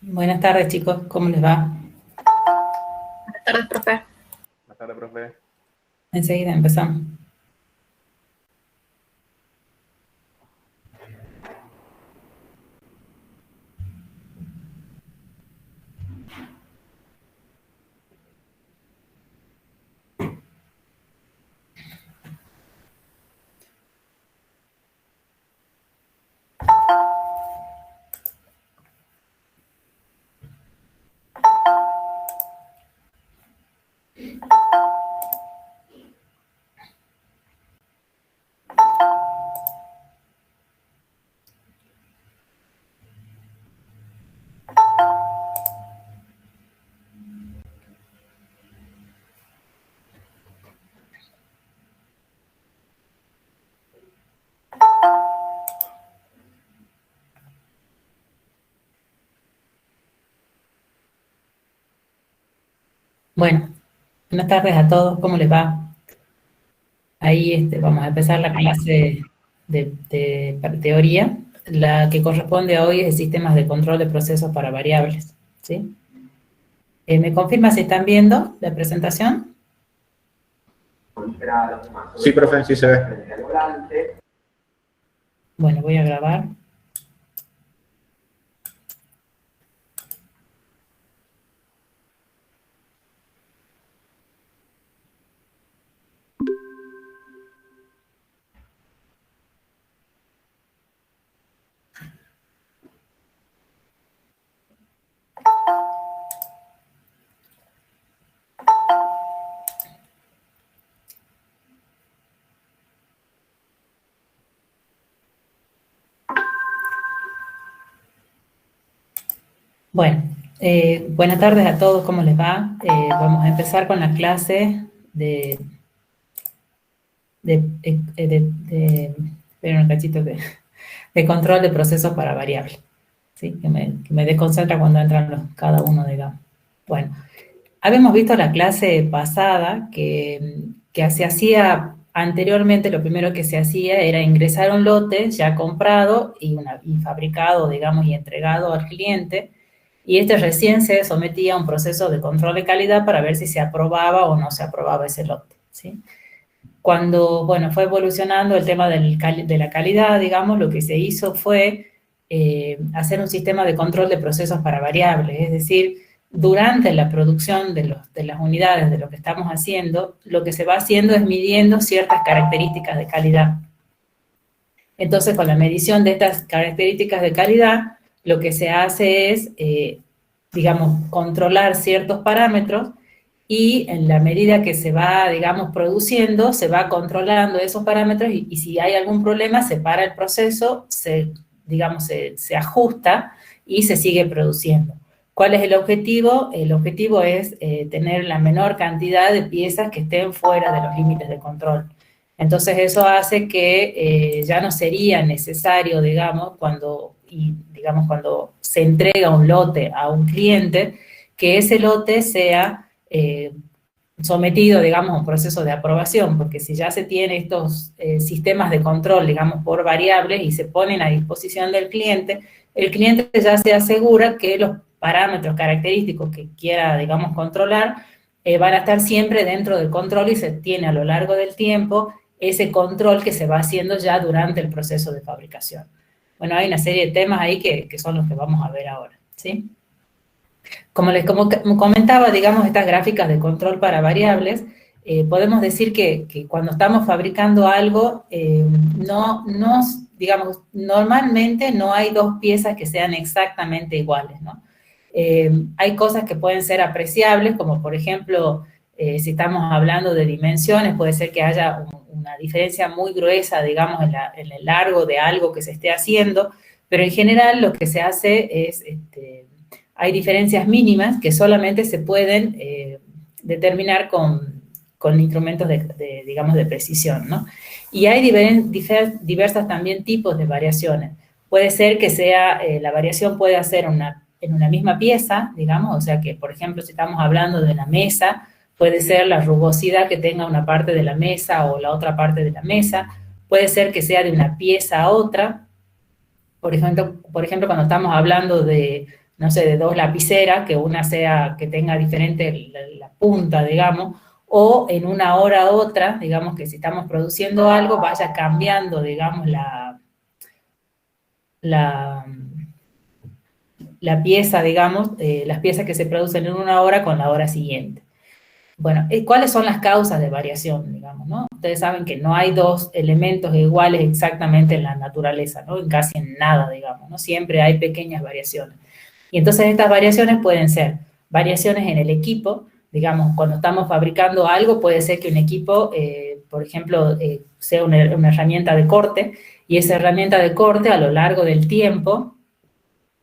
Buenas tardes, chicos. ¿Cómo les va? Buenas tardes, profe. Buenas tardes, profe. Enseguida empezamos. Bueno, buenas tardes a todos. ¿Cómo les va? Ahí vamos a empezar la clase de teoría. La que corresponde a hoy es sistemas de control de procesos para variables. ¿Sí? ¿Me confirma si están viendo la presentación? Sí, profe, sí se ve. Bueno, voy a grabar. Bueno, buenas tardes a todos. ¿Cómo les va? Vamos a empezar con la clase esperen un cachito de control de procesos para variables, ¿sí? Que me desconcentra cuando entran cada uno, digamos. Bueno, habíamos visto la clase pasada que se hacía anteriormente, lo primero que se hacía era ingresar un lote ya comprado y fabricado, digamos, y entregado al cliente, y recién se sometía a un proceso de control de calidad para ver si se aprobaba o no se aprobaba ese lote, ¿sí? Cuando, bueno, fue evolucionando el tema de la calidad, digamos, lo que se hizo fue hacer un sistema de control de procesos para variables, es decir, durante la producción de las unidades de lo que estamos haciendo, lo que se va haciendo es midiendo ciertas características de calidad. Entonces, con la medición de estas características de calidad, lo que se hace es, digamos, controlar ciertos parámetros y en la medida que se va, digamos, produciendo, se va controlando esos parámetros y si hay algún problema, se para el proceso, digamos, se ajusta y se sigue produciendo. ¿Cuál es el objetivo? El objetivo es tener la menor cantidad de piezas que estén fuera de los límites de control. Entonces eso hace que ya no sería necesario, digamos, cuando se entrega un lote a un cliente, que ese lote sea sometido, digamos, a un proceso de aprobación, porque si ya se tiene estos sistemas de control, digamos, por variables y se ponen a disposición del cliente, el cliente ya se asegura que los parámetros característicos que quiera, digamos, controlar van a estar siempre dentro del control y se tiene a lo largo del tiempo ese control que se va haciendo ya durante el proceso de fabricación. Bueno, hay una serie de temas ahí que son los que vamos a ver ahora, ¿sí? Como comentaba, digamos, estas gráficas de control para variables, podemos decir que cuando estamos fabricando algo, digamos, normalmente no hay dos piezas que sean exactamente iguales, ¿no? Hay cosas que pueden ser apreciables, como por ejemplo, si estamos hablando de dimensiones, puede ser que haya una diferencia muy gruesa, digamos, en el largo de algo que se esté haciendo, pero en general lo que se hace es, hay diferencias mínimas que solamente se pueden determinar con instrumentos digamos, de precisión, ¿no? Y hay diversas también tipos de variaciones. Puede ser que la variación puede ser en una misma pieza, digamos, o sea que, por ejemplo, si estamos hablando de la mesa, puede ser la rugosidad que tenga una parte de la mesa o la otra parte de la mesa, puede ser que sea de una pieza a otra. Por ejemplo, cuando estamos hablando de no sé, de dos lapiceras, que una sea, que tenga diferente la punta, digamos, o en una hora a otra, digamos que si estamos produciendo algo, vaya cambiando, digamos, la, la pieza, digamos, las piezas que se producen en una hora con la hora siguiente. Bueno, ¿cuáles son las causas de variación, digamos, no? Ustedes saben que no hay dos elementos iguales exactamente en la naturaleza, ¿no? En casi en nada, digamos, ¿no? Siempre hay pequeñas variaciones. Y entonces estas variaciones pueden ser variaciones en el equipo, digamos, cuando estamos fabricando algo, puede ser que un equipo, por ejemplo, sea una herramienta de corte, y esa herramienta de corte a lo largo del tiempo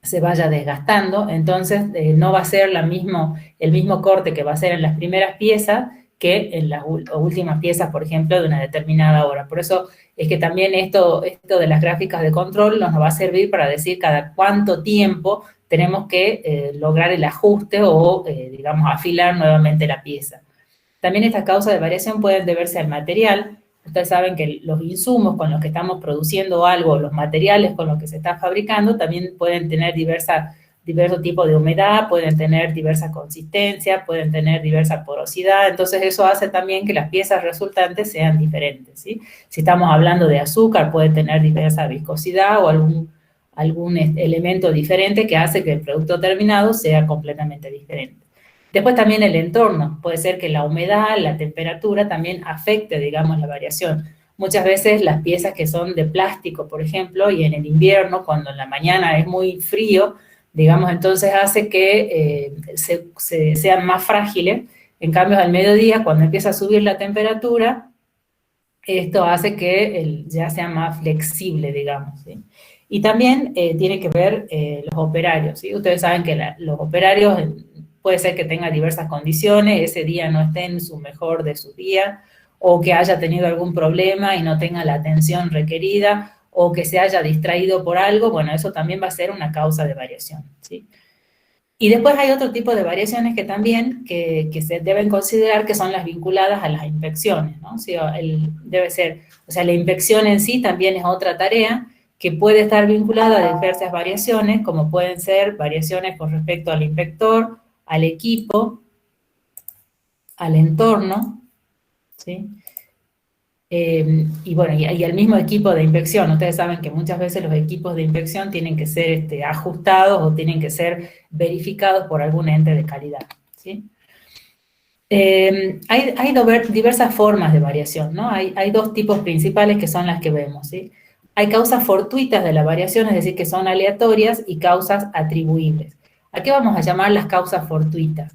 se vaya desgastando, entonces no va a ser el mismo corte que va a ser en las primeras piezas que en las últimas piezas, por ejemplo, de una determinada hora. Por eso es que también esto de las gráficas de control nos va a servir para decir cada cuánto tiempo tenemos que lograr el ajuste o, digamos, afilar nuevamente la pieza. También estas causas de variación pueden deberse al material. Ustedes saben que los insumos con los que estamos produciendo algo, los materiales con los que se está fabricando, también pueden tener diversos tipos de humedad, pueden tener diversa consistencia, pueden tener diversa porosidad. Entonces, eso hace también que las piezas resultantes sean diferentes, ¿sí? Si estamos hablando de azúcar, puede tener diversa viscosidad o algún elemento diferente que hace que el producto terminado sea completamente diferente. Después también el entorno, puede ser que la humedad, la temperatura también afecte, digamos, la variación. Muchas veces las piezas que son de plástico, por ejemplo, y en el invierno, cuando en la mañana es muy frío, digamos, entonces hace que sean más frágiles. En cambio, al mediodía, cuando empieza a subir la temperatura, esto hace que ya sea más flexible, digamos, ¿sí? Y también tiene que ver los operarios, ¿sí? Ustedes saben que los operarios puede ser que tenga diversas condiciones, ese día no esté en su mejor de sus días, o que haya tenido algún problema y no tenga la atención requerida, o que se haya distraído por algo. Bueno, eso también va a ser una causa de variación, ¿sí? Y después hay otro tipo de variaciones que también que se deben considerar, que son las vinculadas a las inspecciones, ¿no? O sea, la inspección en sí también es otra tarea que puede estar vinculada a diversas variaciones, como pueden ser variaciones con respecto al inspector, al equipo, al entorno, ¿sí? Y bueno, y al mismo equipo de inspección. Ustedes saben que muchas veces los equipos de inspección tienen que ser ajustados o tienen que ser verificados por algún ente de calidad, ¿sí? Hay diversas formas de variación, ¿no? Hay dos tipos principales que son las que vemos, ¿sí? Hay causas fortuitas de la variación, es decir, que son aleatorias, y causas atribuibles. ¿A qué vamos a llamar las causas fortuitas?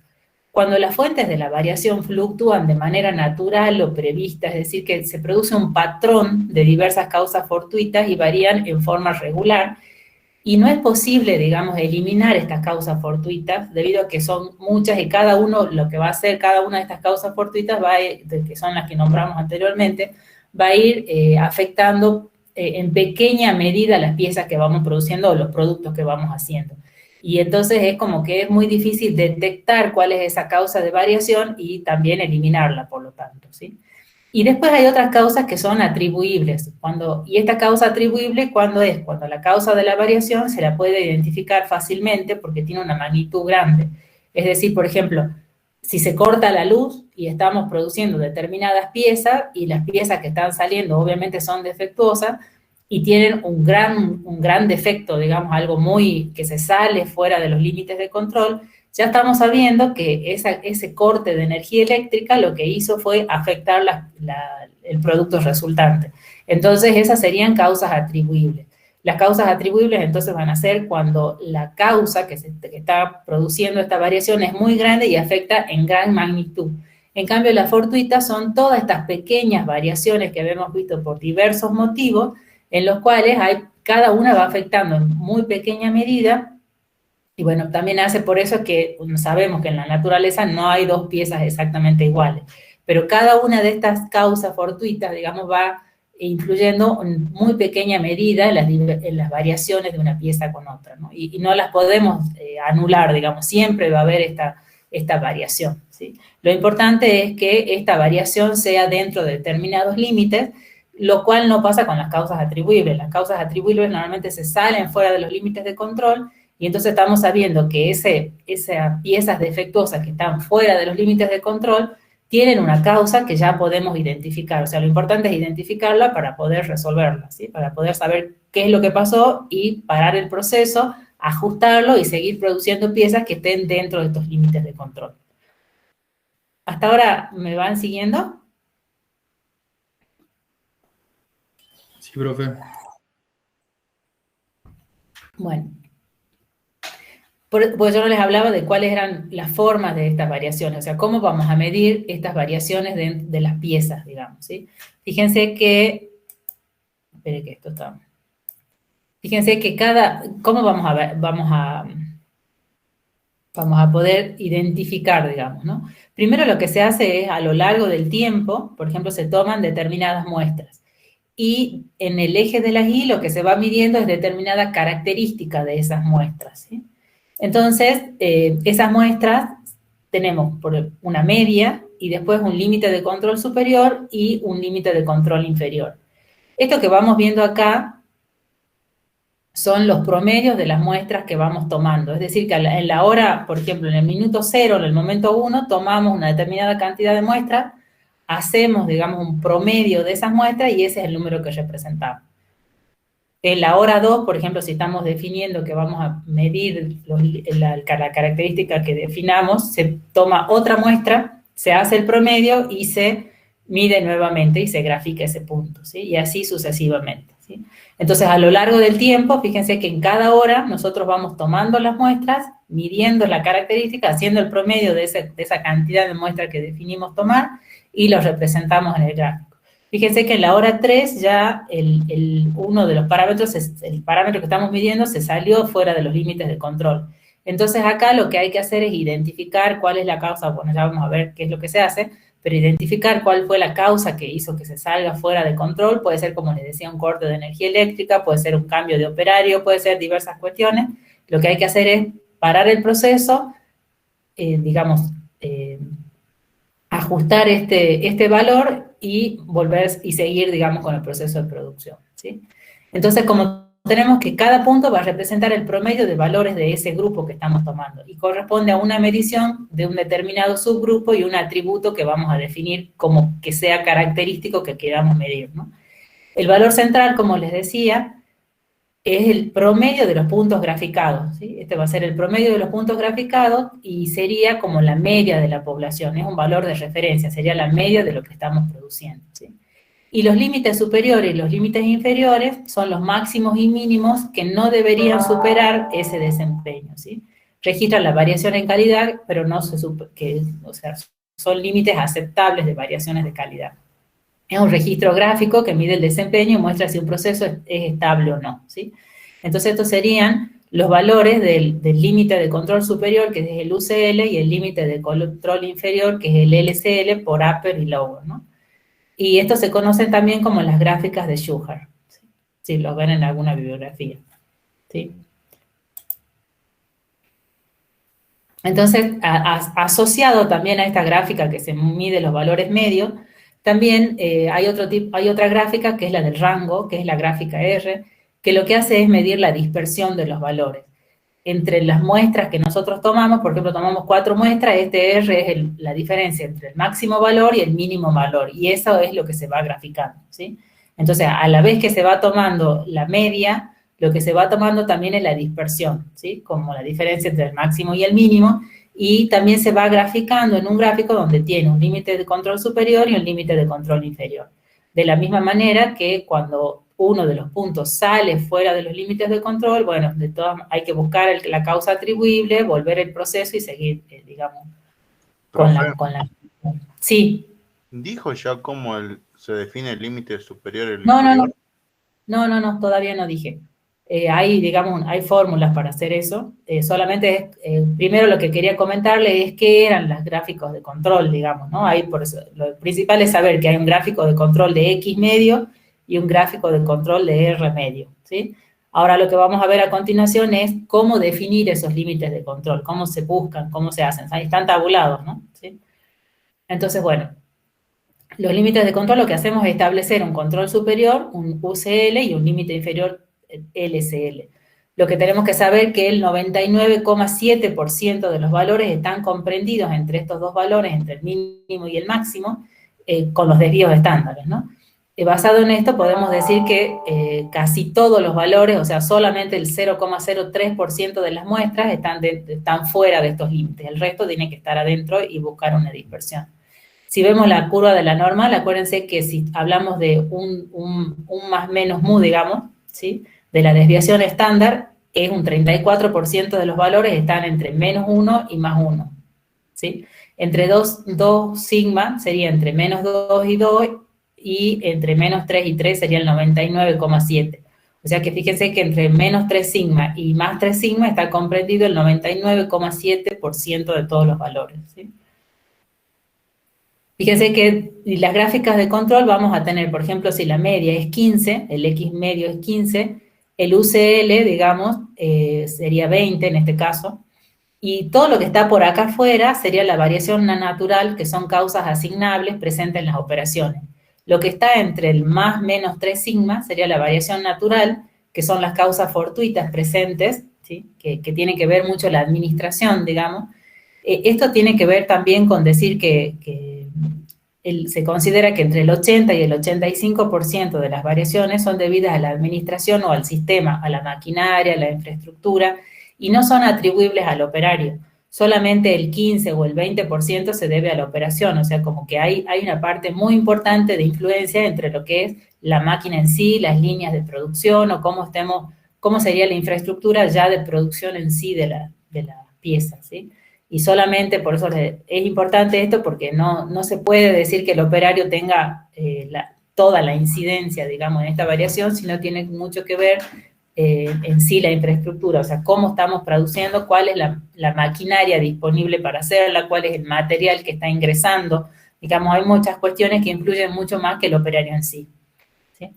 Cuando las fuentes de la variación fluctúan de manera natural o prevista, es decir, que se produce un patrón de diversas causas fortuitas y varían en forma regular, y no es posible, digamos, eliminar estas causas fortuitas, debido a que son muchas y cada uno, lo que va a hacer cada una de estas causas fortuitas, que son las que nombramos anteriormente, va a ir afectando en pequeña medida las piezas que vamos produciendo o los productos que vamos haciendo. Y entonces es como que es muy difícil detectar cuál es esa causa de variación y también eliminarla, por lo tanto, ¿sí? Y después hay otras causas que son atribuibles. Y esta causa atribuible, ¿cuándo es? Cuando la causa de la variación se la puede identificar fácilmente porque tiene una magnitud grande. Es decir, por ejemplo, si se corta la luz y estamos produciendo determinadas piezas y las piezas que están saliendo obviamente son defectuosas y tienen un gran defecto, digamos, algo que se sale fuera de los límites de control, ya estamos sabiendo que ese corte de energía eléctrica lo que hizo fue afectar el producto resultante. Entonces, esas serían causas atribuibles. Las causas atribuibles entonces van a ser cuando la causa que está produciendo esta variación es muy grande y afecta en gran magnitud. En cambio, las fortuitas son todas estas pequeñas variaciones que hemos visto por diversos motivos, en los cuales cada una va afectando en muy pequeña medida. Y bueno, también hace por eso que sabemos que en la naturaleza no hay dos piezas exactamente iguales, pero cada una de estas causas fortuitas, digamos, va influyendo en muy pequeña medida en las variaciones de una pieza con otra, ¿no? Y no las podemos anular, digamos, siempre va a haber esta variación, ¿sí? Lo importante es que esta variación sea dentro de determinados límites, lo cual no pasa con las causas atribuibles. Las causas atribuibles normalmente se salen fuera de los límites de control Y entonces estamos sabiendo que esas piezas defectuosas que están fuera de los límites de control tienen una causa que ya podemos identificar. O sea, lo importante es identificarla para poder resolverla, ¿sí? Para poder saber qué es lo que pasó y parar el proceso, ajustarlo y seguir produciendo piezas que estén dentro de estos límites de control. ¿Hasta ahora me van siguiendo? Sí, profe. Bueno. Pues yo no les hablaba de cuáles eran las formas de estas variaciones, o sea, cómo vamos a medir estas variaciones de las piezas, digamos, ¿sí? Fíjense que, espere que esto está, fíjense que ¿cómo vamos a ver? Vamos a poder identificar, digamos, ¿no? Primero lo que se hace es, a lo largo del tiempo, por ejemplo, se toman determinadas muestras, y en el eje de las Y lo que se va midiendo es determinada característica de esas muestras, ¿sí? Entonces, esas muestras tenemos por una media y después un límite de control superior y un límite de control inferior. Esto que vamos viendo acá son los promedios de las muestras que vamos tomando. Es decir, que en la hora, por ejemplo, en el minuto 0, en el momento 1, tomamos una determinada cantidad de muestras, hacemos, digamos, un promedio de esas muestras y ese es el número que representamos. En la hora 2, por ejemplo, si estamos definiendo que vamos a medir la característica que definamos, se toma otra muestra, se hace el promedio y se mide nuevamente y se grafica ese punto, ¿sí? Y así sucesivamente, ¿sí? Entonces, a lo largo del tiempo, fíjense que en cada hora nosotros vamos tomando las muestras, midiendo la característica, haciendo el promedio de esa cantidad de muestras que definimos tomar y los representamos en el gráfico. Fíjense que en la hora 3 ya uno de los parámetros, el parámetro que estamos midiendo, se salió fuera de los límites de control. Entonces acá lo que hay que hacer es identificar cuál es la causa, bueno, ya vamos a ver qué es lo que se hace, pero identificar cuál fue la causa que hizo que se salga fuera de control, puede ser, como les decía, un corte de energía eléctrica, puede ser un cambio de operario, puede ser diversas cuestiones. Lo que hay que hacer es parar el proceso, digamos, ajustar este valor y volver y seguir, digamos, con el proceso de producción, ¿sí? Entonces, como tenemos que cada punto va a representar el promedio de valores de ese grupo que estamos tomando y corresponde a una medición de un determinado subgrupo y un atributo que vamos a definir como que sea característico que queramos medir, ¿no? El valor central, como les decía, es el promedio de los puntos graficados, ¿sí? Este va a ser el promedio de los puntos graficados y sería como la media de la población, es un valor de referencia, sería la media de lo que estamos produciendo, ¿sí? Y los límites superiores y los límites inferiores son los máximos y mínimos que no deberían superar ese desempeño, ¿sí? Registran la variación en calidad, pero no o sea, son límites aceptables de variaciones de calidad. Es un registro gráfico que mide el desempeño y muestra si un proceso es estable o no, ¿sí? Entonces, estos serían los valores del límite de control superior, que es el UCL, y el límite de control inferior, que es el LCL, por upper y lower, ¿no? Y estos se conocen también como las gráficas de Schuher, ¿sí? Si los ven en alguna bibliografía, ¿sí? Entonces, asociado también a esta gráfica que se mide los valores medios, también hay otra gráfica que es la del rango, que es la gráfica R, que lo que hace es medir la dispersión de los valores. Entre las muestras que nosotros tomamos, por ejemplo, tomamos 4 muestras, este R es la diferencia entre el máximo valor y el mínimo valor, y eso es lo que se va graficando, ¿sí? Entonces, a la vez que se va tomando la media, lo que se va tomando también es la dispersión, ¿sí? Como la diferencia entre el máximo y el mínimo, y también se va graficando en un gráfico donde tiene un límite de control superior y un límite de control inferior. De la misma manera que cuando uno de los puntos sale fuera de los límites de control, bueno, hay que buscar la causa atribuible, volver el proceso y seguir, digamos, con Profe, la... Sí. ¿dijo ya cómo se define el límite superior y el No, inferior? no, todavía no dije. Hay fórmulas para hacer eso. Solamente primero lo que quería comentarle es qué eran los gráficos de control, digamos, ¿no? Ahí por eso, lo principal es saber que hay un gráfico de control de X medio y un gráfico de control de R medio, ¿sí? Ahora lo que vamos a ver a continuación es cómo definir esos límites de control, cómo se buscan, cómo se hacen. Ahí están tabulados, ¿no? ¿Sí? Entonces, bueno, los límites de control lo que hacemos es establecer un control superior, un UCL y un límite inferior LCL. lo que tenemos que saber es que el 99,7% de los valores están comprendidos entre estos dos valores, entre el mínimo y el máximo, con los desvíos estándares, ¿no? Basado en esto, podemos decir que casi todos los valores, o sea, solamente el 0,03% de las muestras están fuera de estos límites. El resto tiene que estar adentro y buscar una dispersión. Si vemos la curva de la normal, acuérdense que si hablamos de un más menos mu, digamos, ¿sí?, de la desviación estándar, es un 34% de los valores están entre menos 1 y más 1, ¿sí? Entre 2 sigma sería entre menos 2 y 2, y entre menos 3 y 3 sería el 99,7. O sea que fíjense que entre menos 3 sigma y más 3 sigma está comprendido el 99,7% de todos los valores, ¿sí? Fíjense que las gráficas de control vamos a tener, por ejemplo, si la media es 15, el X medio es 15, el UCL, digamos, sería 20 en este caso, y todo lo que está por acá afuera sería la variación natural, que son causas asignables presentes en las operaciones. Lo que está entre el más menos 3 sigma sería la variación natural, que son las causas fortuitas presentes, ¿sí?, que tiene que ver mucho la administración, digamos. Esto tiene que ver también con decir que se considera que entre el 80 y el 85% de las variaciones son debidas a la administración o al sistema, a la maquinaria, a la infraestructura, y no son atribuibles al operario. Solamente el 15 o el 20% se debe a la operación, o sea, como que hay una parte muy importante de influencia entre lo que es la máquina en sí, las líneas de producción, o cómo sería la infraestructura ya de producción en sí de la pieza, ¿sí? Y solamente, por eso es importante esto, porque no se puede decir que el operario tenga toda la incidencia, digamos, en esta variación, sino tiene mucho que ver en sí la infraestructura, o sea, cómo estamos produciendo, cuál es la maquinaria disponible para hacerla, cuál es el material que está ingresando. Digamos, hay muchas cuestiones que influyen mucho más que el operario en sí, ¿sí?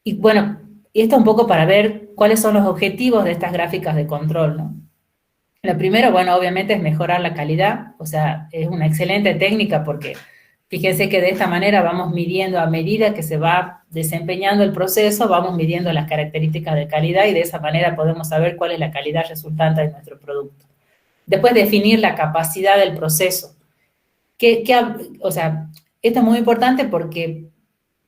Y bueno, y esto un poco para ver cuáles son los objetivos de estas gráficas de control, ¿no? Lo primero, bueno, obviamente es mejorar la calidad, o sea, es una excelente técnica porque fíjense que de esta manera vamos midiendo a medida que se va desempeñando el proceso, vamos midiendo las características de calidad y de esa manera podemos saber cuál es la calidad resultante de nuestro producto. Después, definir la capacidad del proceso. O sea, esto es muy importante porque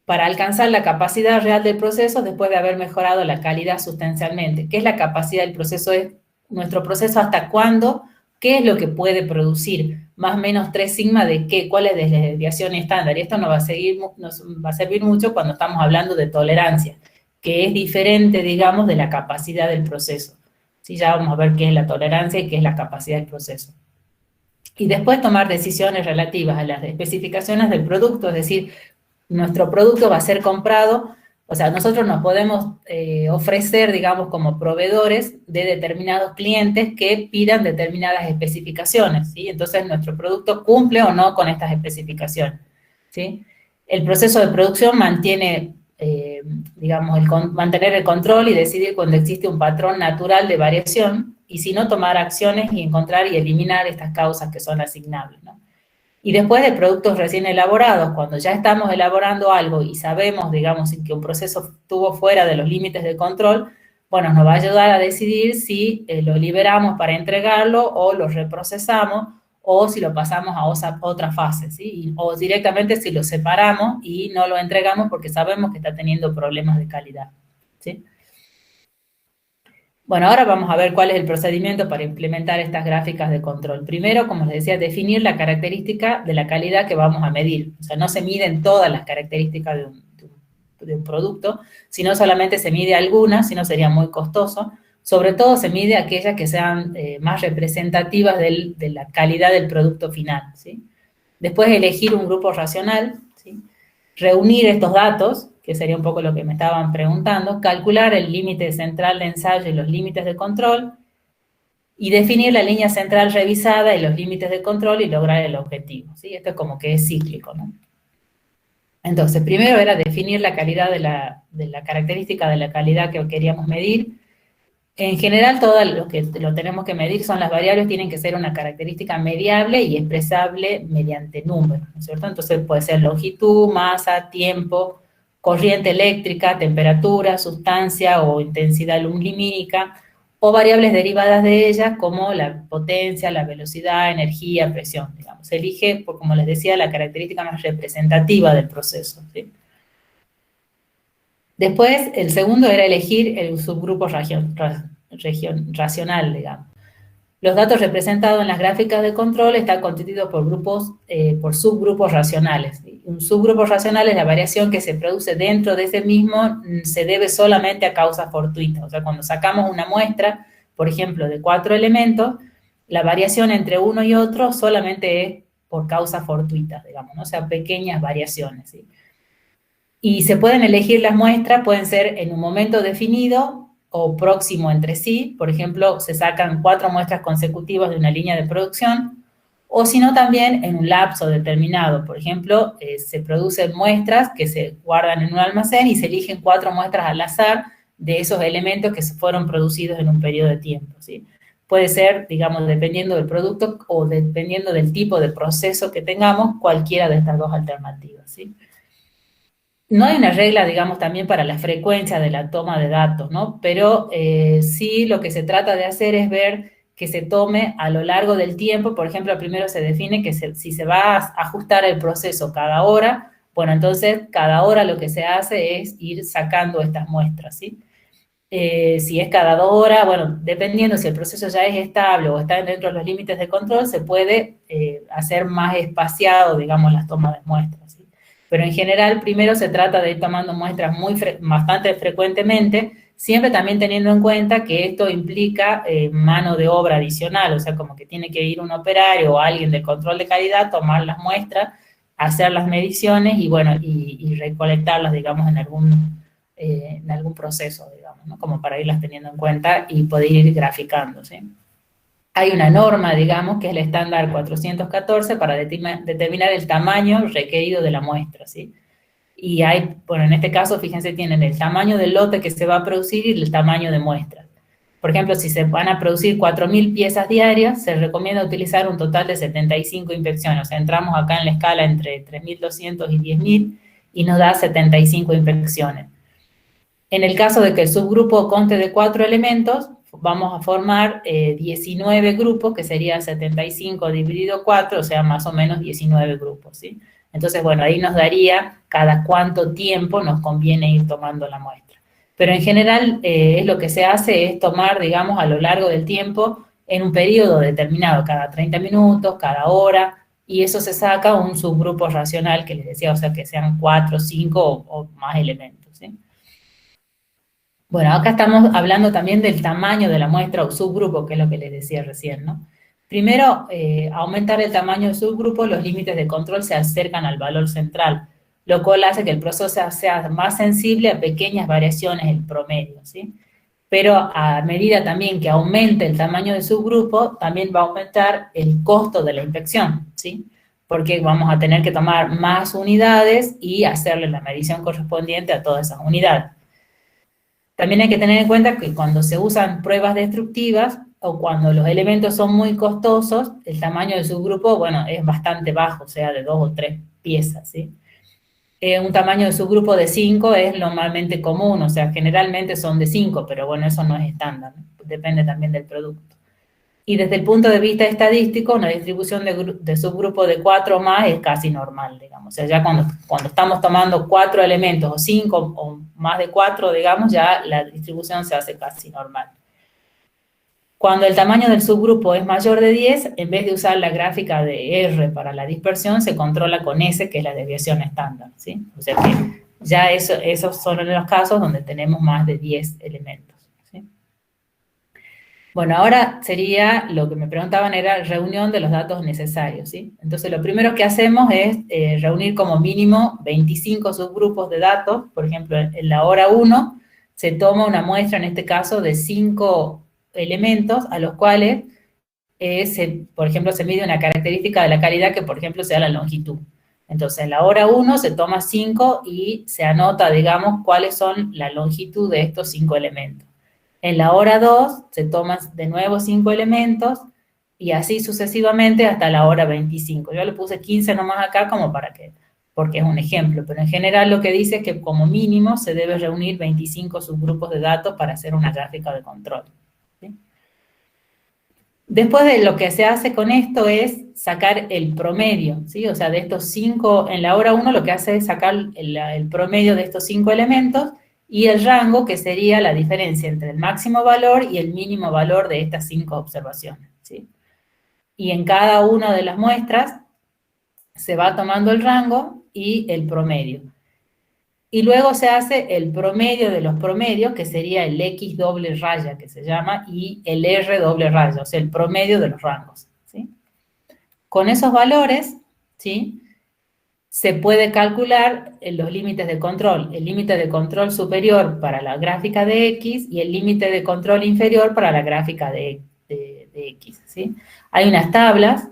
para alcanzar la capacidad real del proceso, después de haber mejorado la calidad sustancialmente, ¿qué es la capacidad del proceso? Es nuestro proceso hasta cuándo, qué es lo que puede producir, más o menos 3 sigma de qué, cuál es la desviación estándar. Y esto nos va a servir mucho cuando estamos hablando de tolerancia, que es diferente, digamos, de la capacidad del proceso. ¿Sí? Ya vamos a ver qué es la tolerancia y qué es la capacidad del proceso. Y después tomar decisiones relativas a las especificaciones del producto, es decir, nuestro producto va a ser comprado. O sea, nosotros nos podemos ofrecer, digamos, como proveedores de determinados clientes que pidan determinadas especificaciones, ¿sí? Entonces, nuestro producto cumple o no con estas especificaciones, ¿sí? El proceso de producción mantiene, digamos, mantener el control y decidir cuando existe un patrón natural de variación, y si no, tomar acciones y encontrar y eliminar estas causas que son asignables, ¿no? Y después de productos recién elaborados, cuando ya estamos elaborando algo y sabemos, digamos, que un proceso estuvo fuera de los límites de control, bueno, nos va a ayudar a decidir si lo liberamos para entregarlo o lo reprocesamos o si lo pasamos a otra fase, ¿sí? O directamente si lo separamos y no lo entregamos porque sabemos que está teniendo problemas de calidad, ¿sí? Bueno, ahora vamos a ver cuál es el procedimiento para implementar estas gráficas de control. Primero, como les decía, definir la característica de la calidad que vamos a medir. O sea, no se miden todas las características de un producto, sino solamente se mide algunas, si no sería muy costoso. Sobre todo se mide aquellas que sean más representativas de la calidad del producto final, ¿sí? Después, elegir un grupo racional, ¿sí? Reunir estos datos, que sería un poco lo que me estaban preguntando, calcular el límite central de ensayo y los límites de control, y definir la línea central revisada y los límites de control y lograr el objetivo, ¿sí? Esto es como que es cíclico, ¿no? Entonces, primero era definir la calidad de la característica de la calidad que queríamos medir. En general, todo lo que lo tenemos que medir son las variables, tienen que ser una característica mediable y expresable mediante números, ¿no es cierto? Entonces puede ser longitud, masa, tiempo, corriente eléctrica, temperatura, sustancia o intensidad lumínica, o variables derivadas de ellas como la potencia, la velocidad, energía, presión, digamos. Se elige, como les decía, la característica más representativa del proceso, ¿sí? Después, el segundo era elegir el subgrupo racional, digamos. Los datos representados en las gráficas de control están constituidos por subgrupos racionales. Un subgrupo racional es la variación que se produce dentro de ese mismo, se debe solamente a causas fortuitas. O sea, cuando sacamos una muestra, por ejemplo, de 4 elementos, la variación entre uno y otro solamente es por causas fortuitas, digamos, ¿no? O sea, pequeñas variaciones, ¿sí? Y se pueden elegir las muestras, pueden ser en un momento definido o próximo entre sí. Por ejemplo, se sacan 4 muestras consecutivas de una línea de producción, o si no también en un lapso determinado. Por ejemplo, se producen muestras que se guardan en un almacén y se eligen 4 muestras al azar de esos elementos que se fueron producidos en un periodo de tiempo, ¿sí? Puede ser, digamos, dependiendo del producto o dependiendo del tipo de proceso que tengamos, cualquiera de estas dos alternativas, ¿sí? No hay una regla, digamos, también para la frecuencia de la toma de datos, ¿no? Pero sí lo que se trata de hacer es ver que se tome a lo largo del tiempo. Por ejemplo, primero se define que si se va a ajustar el proceso cada hora, bueno, entonces cada hora lo que se hace es ir sacando estas muestras, ¿sí? Si es cada 2 horas, bueno, dependiendo si el proceso ya es estable o está dentro de los límites de control, se puede hacer más espaciado, digamos, las tomas de muestras, ¿sí? Pero en general, primero se trata de ir tomando muestras bastante frecuentemente, siempre también teniendo en cuenta que esto implica mano de obra adicional, o sea, como que tiene que ir un operario o alguien del control de calidad, tomar las muestras, hacer las mediciones y, bueno, y recolectarlas, digamos, en algún proceso, digamos, ¿no? Como para irlas teniendo en cuenta y poder ir graficando, ¿sí? Hay una norma, digamos, que es el estándar 414 para determinar el tamaño requerido de la muestra, ¿sí? Y hay, bueno, en este caso, fíjense, tienen el tamaño del lote que se va a producir y el tamaño de muestra. Por ejemplo, si se van a producir 4.000 piezas diarias, se recomienda utilizar un total de 75 inspecciones. O sea, entramos acá en la escala entre 3.200 y 10.000 y nos da 75 inspecciones. En el caso de que el subgrupo conste de 4 elementos, vamos a formar 19 grupos, que sería 75 dividido 4, o sea, más o menos 19 grupos, ¿sí? Entonces, bueno, ahí nos daría cada cuánto tiempo nos conviene ir tomando la muestra. Pero en general, es lo que se hace es tomar, digamos, a lo largo del tiempo, en un periodo determinado, cada 30 minutos, cada hora, y eso se saca un subgrupo racional que les decía, o sea, que sean 4, 5 o más elementos, ¿sí? Bueno, acá estamos hablando también del tamaño de la muestra o subgrupo, que es lo que les decía recién, ¿no? Primero, aumentar el tamaño del subgrupo, los límites de control se acercan al valor central, lo cual hace que el proceso sea más sensible a pequeñas variaciones en promedio, ¿sí? Pero a medida también que aumente el tamaño del subgrupo, también va a aumentar el costo de la inspección, ¿sí? Porque vamos a tener que tomar más unidades y hacerle la medición correspondiente a todas esas unidades. También hay que tener en cuenta que cuando se usan pruebas destructivas o cuando los elementos son muy costosos, el tamaño del subgrupo, bueno, es bastante bajo, o sea, de 2 o 3 piezas, ¿sí? Un tamaño de subgrupo de 5 es normalmente común, o sea, generalmente son de 5, pero bueno, eso no es estándar, ¿no? Depende también del producto. Y desde el punto de vista estadístico, una distribución de subgrupo de 4 o más es casi normal, digamos. O sea, ya cuando estamos tomando 4 elementos o 5 o más de 4, digamos, ya la distribución se hace casi normal. Cuando el tamaño del subgrupo es mayor de 10, en vez de usar la gráfica de R para la dispersión, se controla con S, que es la desviación estándar, ¿sí? O sea que ya esos son los casos donde tenemos más de 10 elementos. Bueno, ahora sería, lo que me preguntaban era reunión de los datos necesarios, ¿sí? Entonces, lo primero que hacemos es reunir como mínimo 25 subgrupos de datos. Por ejemplo, en la hora 1 se toma una muestra, en este caso, de 5 elementos a los cuales, por ejemplo, se mide una característica de la calidad que, por ejemplo, sea la longitud. Entonces, en la hora 1 se toma 5 y se anota, digamos, cuáles son la longitud de estos 5 elementos. En la hora 2 se toman de nuevo 5 elementos y así sucesivamente hasta la hora 25. Yo le puse 15 nomás acá como porque es un ejemplo, pero en general lo que dice es que como mínimo se debe reunir 25 subgrupos de datos para hacer una gráfica de control. ¿Sí? Después de lo que se hace con esto es sacar el promedio, ¿sí? O sea, de estos 5, en la hora 1 lo que hace es sacar el promedio de estos 5 elementos y el rango, que sería la diferencia entre el máximo valor y el mínimo valor de estas 5 observaciones, ¿sí? Y en cada una de las muestras se va tomando el rango y el promedio. Y luego se hace el promedio de los promedios, que sería el X doble raya, que se llama, y el R doble raya, o sea, el promedio de los rangos, ¿sí? Con esos valores, ¿sí?, se puede calcular los límites de control. El límite de control superior para la gráfica de X y el límite de control inferior para la gráfica de X, ¿sí? Hay unas tablas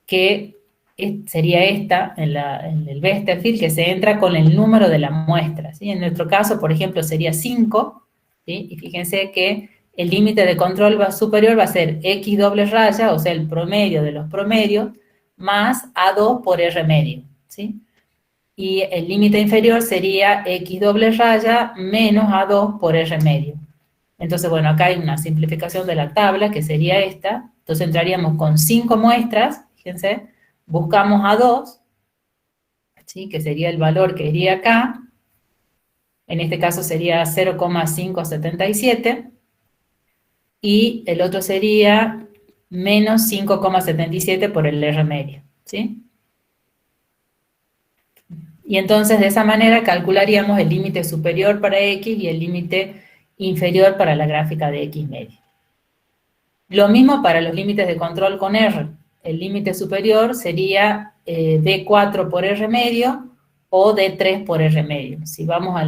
que sería esta, en el Westerfield, que se entra con el número de la muestra, ¿sí? En nuestro caso, por ejemplo, sería 5, ¿sí? Y fíjense que el límite de control superior va a ser X doble raya, o sea, el promedio de los promedios, más A2 por R medio, ¿sí? Y el límite inferior sería X doble raya menos A2 por R medio. Entonces, bueno, acá hay una simplificación de la tabla, que sería esta. Entonces entraríamos con 5 muestras, fíjense, buscamos A2, ¿sí?, que sería el valor que iría acá. En este caso sería 0,577. Y el otro sería menos 5,77 por el R medio, ¿sí? Y entonces de esa manera calcularíamos el límite superior para X y el límite inferior para la gráfica de X medio. Lo mismo para los límites de control con R. El límite superior sería D4 por R medio o D3 por R medio. Si vamos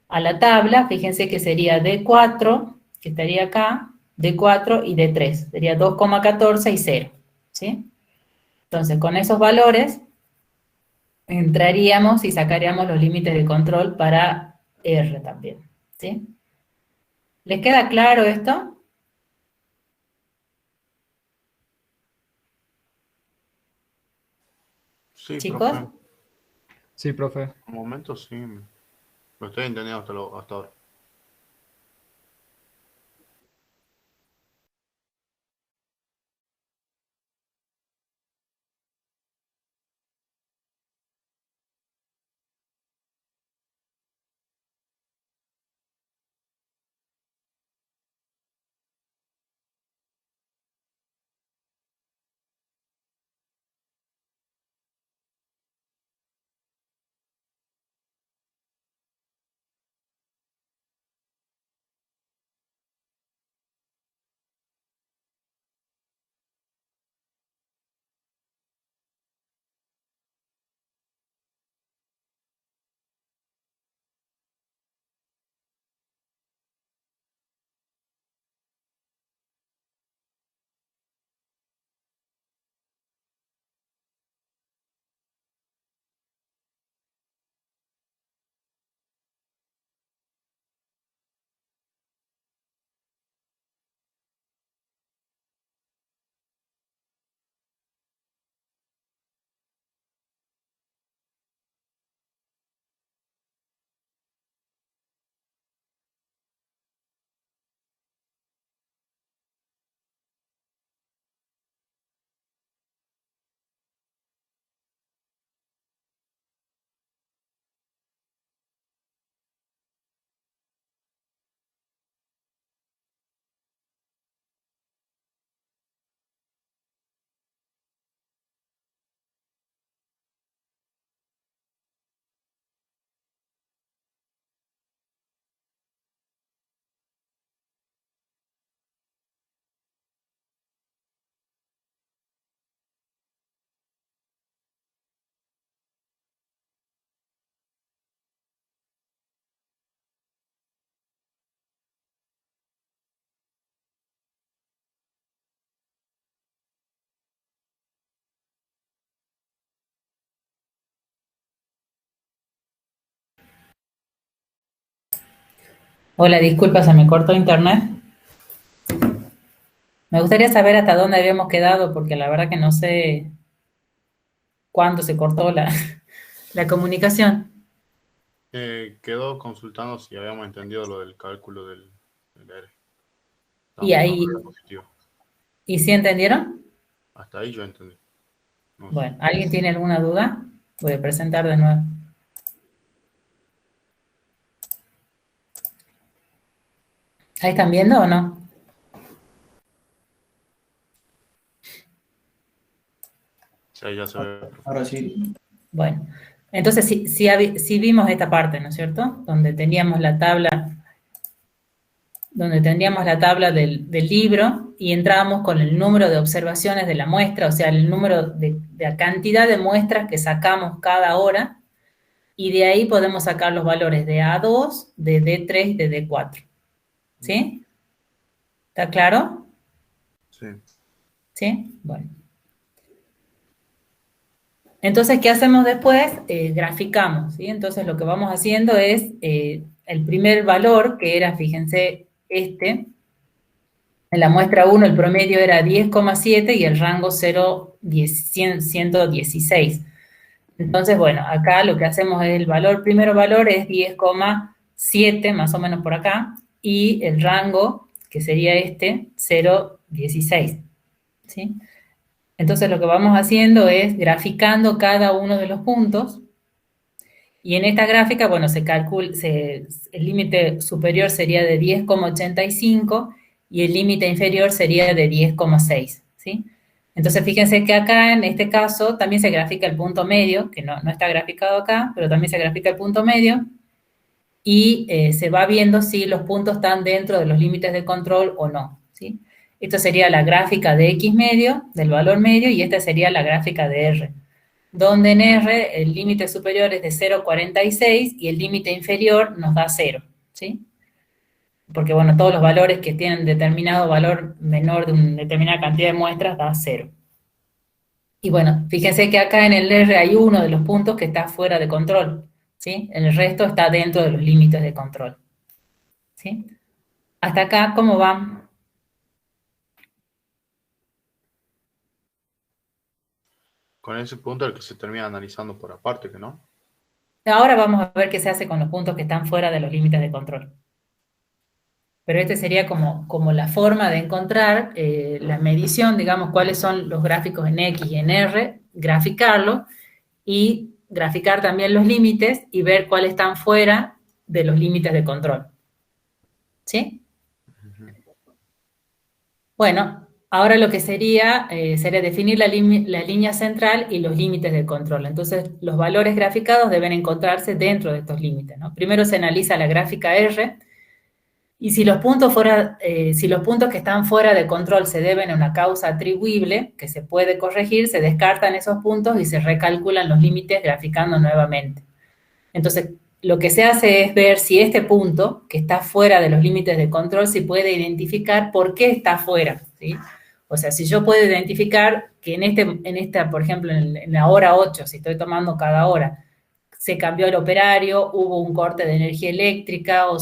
a la tabla, fíjense que sería D4, que estaría acá, D4 y D3. Sería 2,14 y 0, ¿sí? Entonces, con esos valores entraríamos y sacaríamos los límites de control para R también, ¿sí? ¿Les queda claro esto? Sí, Chicos. profe. Sí, profe. Un momento sí. Lo estoy entendiendo hasta ahora. Hola, disculpa, se me cortó internet. Me gustaría saber hasta dónde habíamos quedado, porque la verdad que no sé cuándo se cortó la comunicación. Quedó consultando si habíamos entendido lo del cálculo del R. Y Estamos ahí, hablando positivo. ¿y sí entendieron? Hasta ahí yo entendí. No sé. Bueno, ¿alguien tiene alguna duda? Voy a presentar de nuevo. ¿Ahí están viendo o no? Sí, ahí ya se ve. Ahora sí. Bueno, entonces sí vimos esta parte, ¿no es cierto? Donde teníamos la tabla del libro y entrábamos con el número de observaciones de la muestra, o sea, el número de la cantidad de muestras que sacamos cada hora, y de ahí podemos sacar los valores de A2, de D3 y de D4. ¿Sí? ¿Está claro? Sí. ¿Sí? Bueno. Entonces, ¿qué hacemos después? Graficamos, ¿sí? Entonces, lo que vamos haciendo es el primer valor, que era, fíjense, en la muestra 1 el promedio era 10,7 y el rango 116. Entonces, bueno, acá lo que hacemos es primer valor es 10,7, más o menos por acá, y el rango, que sería 0,16, ¿sí? Entonces, lo que vamos haciendo es graficando cada uno de los puntos, y en esta gráfica, bueno, se calcula, el límite superior sería de 10,85 y el límite inferior sería de 10,6, ¿sí? Entonces, fíjense que acá, en este caso, también se grafica el punto medio, que no está graficado acá, pero también se grafica el punto medio, y se va viendo si los puntos están dentro de los límites de control o no, ¿sí? Esto sería la gráfica de X medio, del valor medio, y esta sería la gráfica de R, donde en R el límite superior es de 0,46 y el límite inferior nos da 0, ¿sí? Porque, bueno, todos los valores que tienen determinado valor menor de una determinada cantidad de muestras da 0. Y bueno, fíjense que acá en el R hay uno de los puntos que está fuera de control, ¿sí? El resto está dentro de los límites de control, ¿sí? Hasta acá, ¿cómo van? Con ese punto el que se termina analizando por aparte, ¿que no? Ahora vamos a ver qué se hace con los puntos que están fuera de los límites de control. Pero este sería como la forma de encontrar la medición, digamos, cuáles son los gráficos en X y en R, graficarlo y graficar también los límites y ver cuáles están fuera de los límites de control. ¿Sí? Bueno, ahora lo que sería definir la línea central y los límites de control. Entonces, los valores graficados deben encontrarse dentro de estos límites, ¿no? Primero se analiza la gráfica R, y si los puntos que están fuera de control se deben a una causa atribuible, que se puede corregir, se descartan esos puntos y se recalculan los límites graficando nuevamente. Entonces, lo que se hace es ver si este punto, que está fuera de los límites de control, se puede identificar por qué está fuera, ¿sí? O sea, si yo puedo identificar que por ejemplo, en la hora 8, si estoy tomando cada hora, se cambió el operario, hubo un corte de energía eléctrica o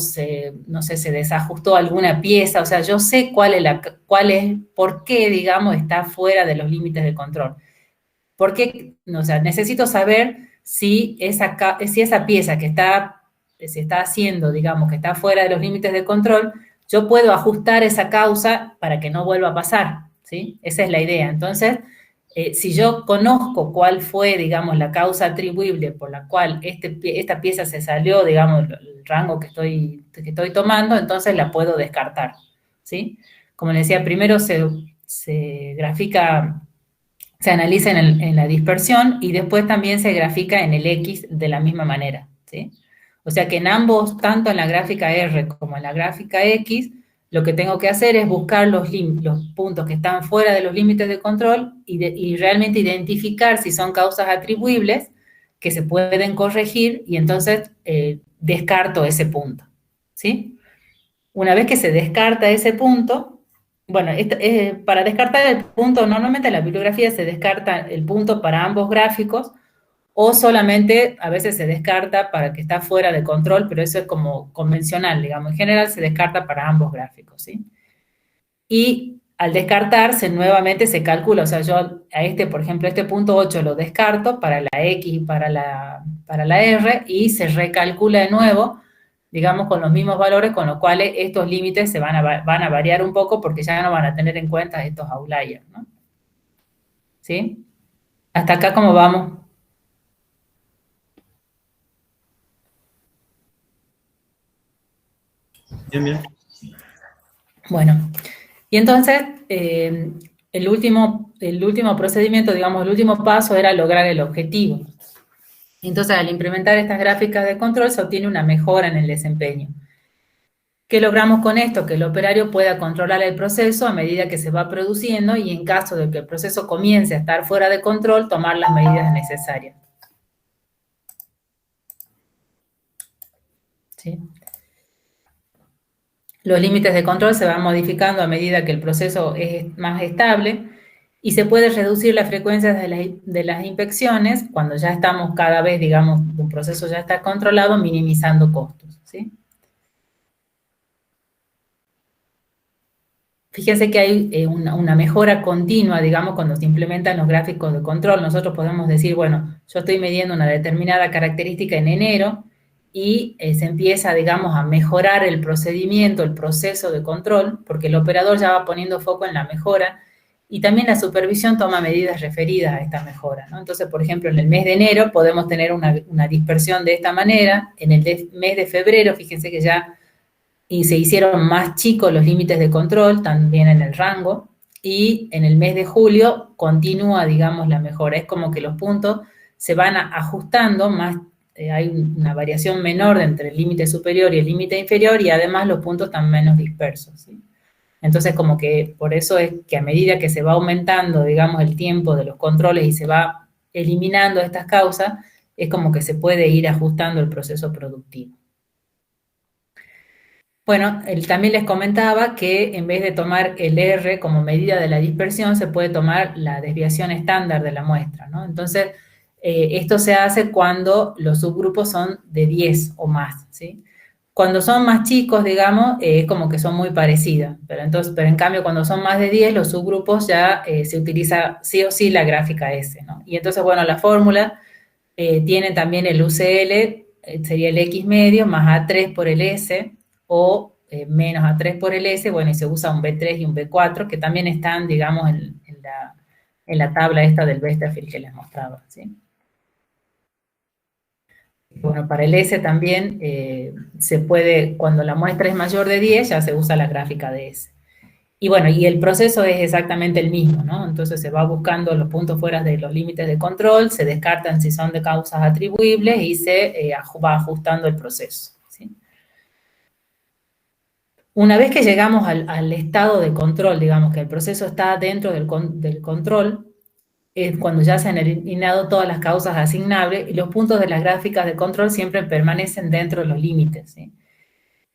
no sé, se desajustó alguna pieza, o sea, yo sé por qué, digamos, está fuera de los límites de control. O sea, necesito saber si esa pieza se está haciendo, digamos, que está fuera de los límites de control, yo puedo ajustar esa causa para que no vuelva a pasar, ¿sí? Esa es la idea. Entonces, si yo conozco cuál fue, digamos, la causa atribuible por la cual esta pieza se salió, digamos, el rango que estoy tomando, entonces la puedo descartar, ¿sí? Como les decía, primero se grafica, se analiza en la dispersión y después también se grafica en el X de la misma manera, ¿sí? O sea que en ambos, tanto en la gráfica R como en la gráfica X, lo que tengo que hacer es buscar los puntos que están fuera de los límites de control y realmente identificar si son causas atribuibles que se pueden corregir y entonces descarto ese punto, ¿sí? Una vez que se descarta ese punto, bueno, para descartar el punto, normalmente en la bibliografía se descarta el punto para ambos gráficos o solamente a veces se descarta para que está fuera de control, pero eso es como convencional, digamos. En general se descarta para ambos gráficos, ¿sí? Y al descartarse, nuevamente se calcula, o sea, yo a este, por ejemplo, este punto 8 lo descarto para la X y para la R, y se recalcula de nuevo, digamos, con los mismos valores, con los cuales estos límites van a variar un poco porque ya no van a tener en cuenta estos outliers, ¿no? ¿Sí? ¿Hasta acá cómo vamos? Bien, bien. Bueno, y entonces el último procedimiento, digamos, el último paso era lograr el objetivo. Entonces, al implementar estas gráficas de control se obtiene una mejora en el desempeño. ¿Qué logramos con esto? Que el operario pueda controlar el proceso a medida que se va produciendo y en caso de que el proceso comience a estar fuera de control, tomar las medidas necesarias. ¿Sí? Los límites de control se van modificando a medida que el proceso es más estable y se puede reducir la frecuencia de las inspecciones cuando ya estamos cada vez, digamos, un proceso ya está controlado, minimizando costos, ¿sí? Fíjense que hay una mejora continua, digamos, cuando se implementan los gráficos de control. Nosotros podemos decir, bueno, yo estoy midiendo una determinada característica en enero y se empieza, digamos, a mejorar el procedimiento, el proceso de control, porque el operador ya va poniendo foco en la mejora y también la supervisión toma medidas referidas a esta mejora, ¿no? Entonces, por ejemplo, en el mes de enero podemos tener una dispersión de esta manera. En el mes de febrero, fíjense que ya y se hicieron más chicos los límites de control, también en el rango, y en el mes de julio continúa, digamos, la mejora. Es como que los puntos se van ajustando más, hay una variación menor entre el límite superior y el límite inferior, y además los puntos están menos dispersos, ¿sí? Entonces, como que por eso es que a medida que se va aumentando, digamos, el tiempo de los controles y se va eliminando estas causas, es como que se puede ir ajustando el proceso productivo. Bueno, también les comentaba que en vez de tomar el R como medida de la dispersión, se puede tomar la desviación estándar de la muestra, ¿no? Entonces, esto se hace cuando los subgrupos son de 10 o más, ¿sí? Cuando son más chicos, digamos, es como que son muy parecidas, pero en cambio cuando son más de 10, los subgrupos ya se utiliza sí o sí la gráfica S, ¿no? Y entonces, bueno, la fórmula tiene también el UCL, sería el X medio más A3 por el S, o menos A3 por el S, bueno, y se usa un B3 y un B4, que también están, digamos, en la tabla esta del Westerfield que les mostraba, ¿sí? Bueno, para el S también se puede, cuando la muestra es mayor de 10, ya se usa la gráfica de S. Y bueno, y el proceso es exactamente el mismo, ¿no? Entonces se va buscando los puntos fuera de los límites de control, se descartan si son de causas atribuibles y se va ajustando el proceso, ¿sí? Una vez que llegamos al estado de control, digamos que el proceso está dentro del control, es cuando ya se han eliminado todas las causas asignables y los puntos de las gráficas de control siempre permanecen dentro de los límites, ¿sí?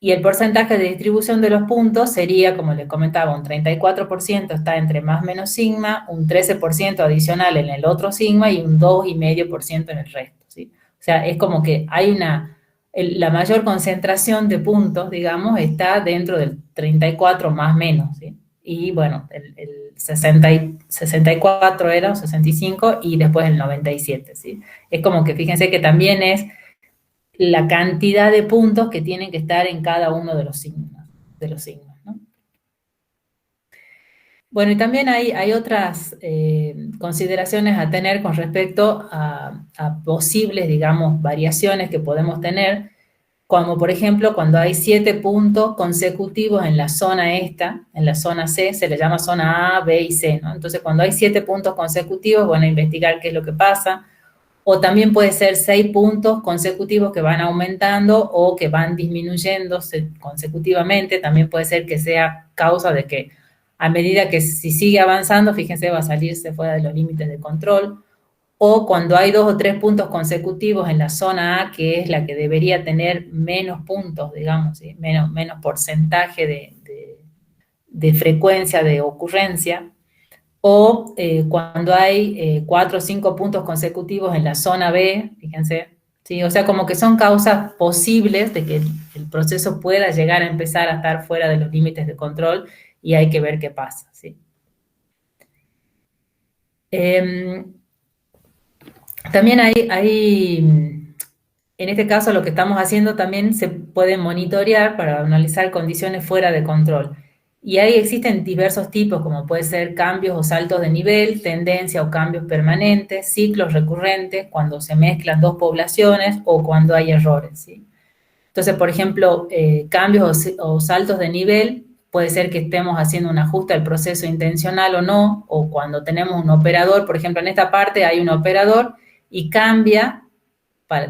Y el porcentaje de distribución de los puntos sería, como les comentaba, un 34% está entre más menos sigma, un 13% adicional en el otro sigma y un 2,5% en el resto, ¿sí? O sea, es como que hay la mayor concentración de puntos, digamos, está dentro del 34 más menos, ¿sí? Y bueno, el 64 era, o 65, y después el 97, ¿sí? Es como que fíjense que también es la cantidad de puntos que tienen que estar en cada uno de los signos, ¿no? Bueno, y también hay otras consideraciones a tener con respecto a posibles, digamos, variaciones que podemos tener, como por ejemplo cuando hay 7 puntos consecutivos en la zona esta, en la zona C, se le llama zona A, B y C, ¿no? Entonces cuando hay 7 puntos consecutivos, bueno, investigar qué es lo que pasa, o también puede ser 6 puntos consecutivos que van aumentando o que van disminuyendo consecutivamente, también puede ser que sea causa de que a medida que si sigue avanzando, fíjense, va a salirse fuera de los límites de control, o cuando hay 2 o 3 puntos consecutivos en la zona A, que es la que debería tener menos puntos, digamos, ¿sí? menos porcentaje de frecuencia de ocurrencia, o cuando hay 4 o 5 puntos consecutivos en la zona B, fíjense, ¿sí? O sea, como que son causas posibles de que el proceso pueda llegar a empezar a estar fuera de los límites de control, y hay que ver qué pasa, ¿sí? También en este caso lo que estamos haciendo también se puede monitorear para analizar condiciones fuera de control. Y ahí existen diversos tipos, como puede ser cambios o saltos de nivel, tendencia o cambios permanentes, ciclos recurrentes, cuando se mezclan dos poblaciones o cuando hay errores, ¿sí? Entonces, por ejemplo, cambios o saltos de nivel, puede ser que estemos haciendo un ajuste al proceso intencional o no, o cuando tenemos un operador, por ejemplo, en esta parte hay un operador y cambia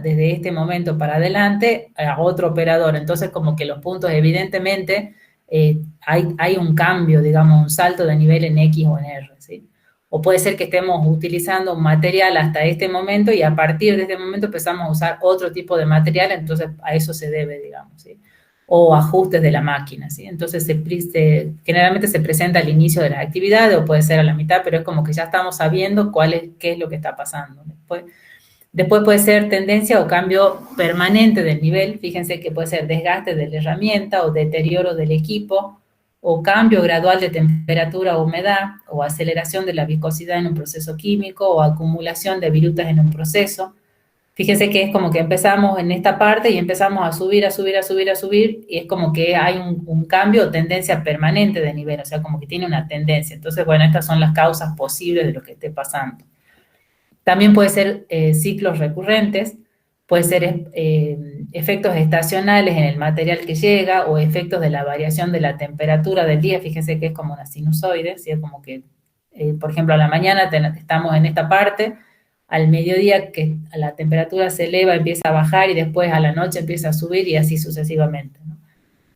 desde este momento para adelante a otro operador. Entonces, como que los puntos, evidentemente, hay un cambio, digamos, un salto de nivel en X o en R, ¿sí? O puede ser que estemos utilizando un material hasta este momento y a partir de este momento empezamos a usar otro tipo de material, entonces a eso se debe, digamos, ¿sí? O ajustes de la máquina, ¿sí? Entonces, generalmente se presenta al inicio de la actividad o puede ser a la mitad, pero es como que ya estamos sabiendo qué es lo que está pasando. Después puede ser tendencia o cambio permanente del nivel, fíjense que puede ser desgaste de la herramienta o deterioro del equipo, o cambio gradual de temperatura o humedad, o aceleración de la viscosidad en un proceso químico, o acumulación de virutas en un proceso. Fíjense que es como que empezamos en esta parte y empezamos a subir, a subir, a subir, a subir, y es como que hay un cambio o tendencia permanente de nivel, o sea, como que tiene una tendencia. Entonces, bueno, estas son las causas posibles de lo que esté pasando. También puede ser ciclos recurrentes, puede ser efectos estacionales en el material que llega o efectos de la variación de la temperatura del día. Fíjense que es como una sinusoide, ¿sí? Es como que, por ejemplo, a la mañana estamos en esta parte, al mediodía que la temperatura se eleva, empieza a bajar y después a la noche empieza a subir y así sucesivamente, ¿no?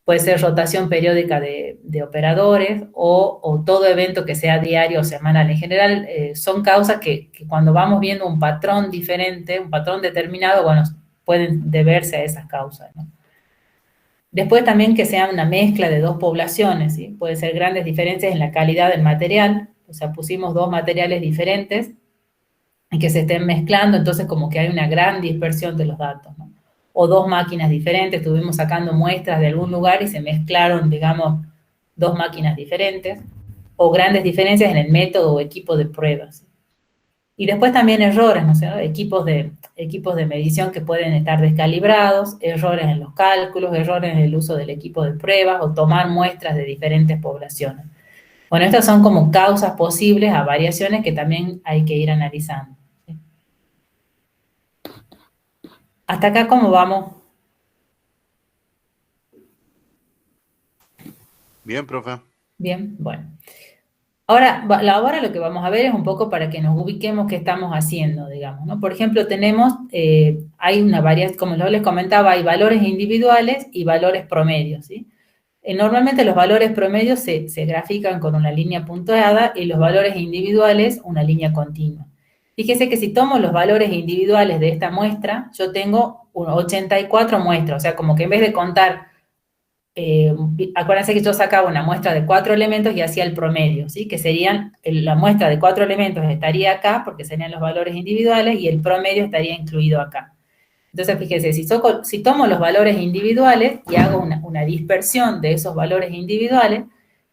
Puede ser rotación periódica de operadores o todo evento que sea diario o semanal. En general, son causas que cuando vamos viendo un patrón diferente, un patrón determinado, bueno, pueden deberse a esas causas, ¿no? Después también que sea una mezcla de dos poblaciones, ¿sí? Puede ser grandes diferencias en la calidad del material, o sea, pusimos dos materiales diferentes y que se estén mezclando, entonces como que hay una gran dispersión de los datos, ¿no? O dos máquinas diferentes, estuvimos sacando muestras de algún lugar y se mezclaron, digamos, dos máquinas diferentes, o grandes diferencias en el método o equipo de pruebas. Y después también errores, ¿no es cierto? Equipos de medición que pueden estar descalibrados, errores en los cálculos, errores en el uso del equipo de pruebas o tomar muestras de diferentes poblaciones. Bueno, estas son como causas posibles a variaciones que también hay que ir analizando, ¿sí? Hasta acá, ¿cómo vamos? Bien, profe. Bien, bueno. Ahora lo que vamos a ver es un poco para que nos ubiquemos qué estamos haciendo, digamos, ¿no? Por ejemplo, hay una variedad, como yo les comentaba, hay valores individuales y valores promedios, ¿sí? Normalmente los valores promedios se grafican con una línea punteada y los valores individuales una línea continua. Fíjese que si tomo los valores individuales de esta muestra, yo tengo 84 muestras, o sea, como que en vez de contar, acuérdense que yo sacaba una muestra de 4 elementos y hacía el promedio, ¿sí? Que serían, la muestra de 4 elementos estaría acá, porque serían los valores individuales, y el promedio estaría incluido acá. Entonces, fíjese, si tomo los valores individuales y hago una dispersión de esos valores individuales,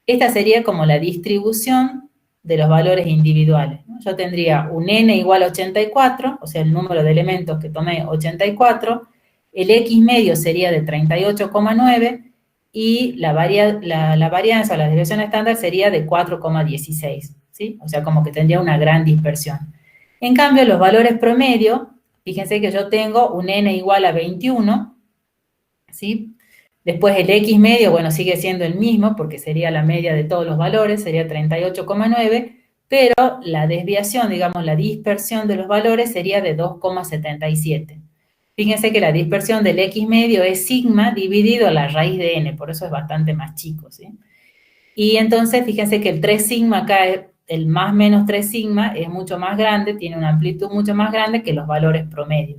esta sería como la distribución de los valores individuales, ¿no? Yo tendría un n igual a 84, o sea, el número de elementos que tomé, 84, el x medio sería de 38,9 y la varianza o la desviación estándar sería de 4,16, ¿sí? O sea, como que tendría una gran dispersión. En cambio, los valores promedio, fíjense que yo tengo un n igual a 21, ¿sí? Después el x medio, bueno, sigue siendo el mismo porque sería la media de todos los valores, sería 38,9, pero la desviación, digamos, la dispersión de los valores sería de 2,77. Fíjense que la dispersión del x medio es sigma dividido a la raíz de n, por eso es bastante más chico, ¿sí? Y entonces, fíjense que el 3 sigma acá, el más menos 3 sigma, es mucho más grande, tiene una amplitud mucho más grande que los valores promedio.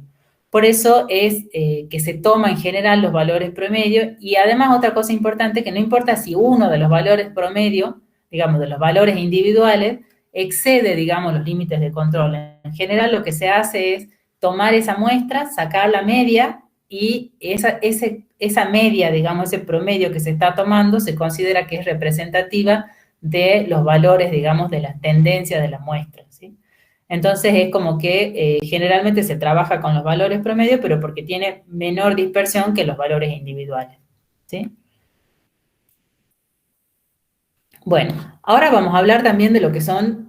Por eso es que se toma en general los valores promedio, y además otra cosa importante, que no importa si uno de los valores promedio, digamos, de los valores individuales, excede, digamos, los límites de control. En general lo que se hace es tomar esa muestra, sacar la media y esa media, digamos, ese promedio que se está tomando, se considera que es representativa de los valores, digamos, de las tendencias de la muestra, ¿sí? Entonces es como que generalmente se trabaja con los valores promedio, pero porque tiene menor dispersión que los valores individuales, ¿sí? Bueno, ahora vamos a hablar también de lo que son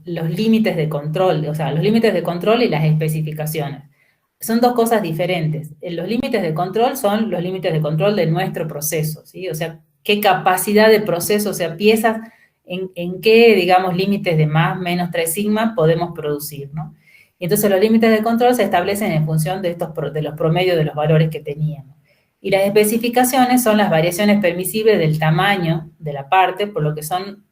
los límites de control, o sea, los límites de control y las especificaciones. Son dos cosas diferentes. Los límites de control son los límites de control de nuestro proceso, ¿sí? O sea, qué capacidad de proceso, o sea, piezas, en qué, digamos, límites de más, menos 3 sigma podemos producir, ¿no? Y entonces los límites de control se establecen en función de de los promedios de los valores que teníamos. Y las especificaciones son las variaciones permisibles del tamaño de la parte, por lo que son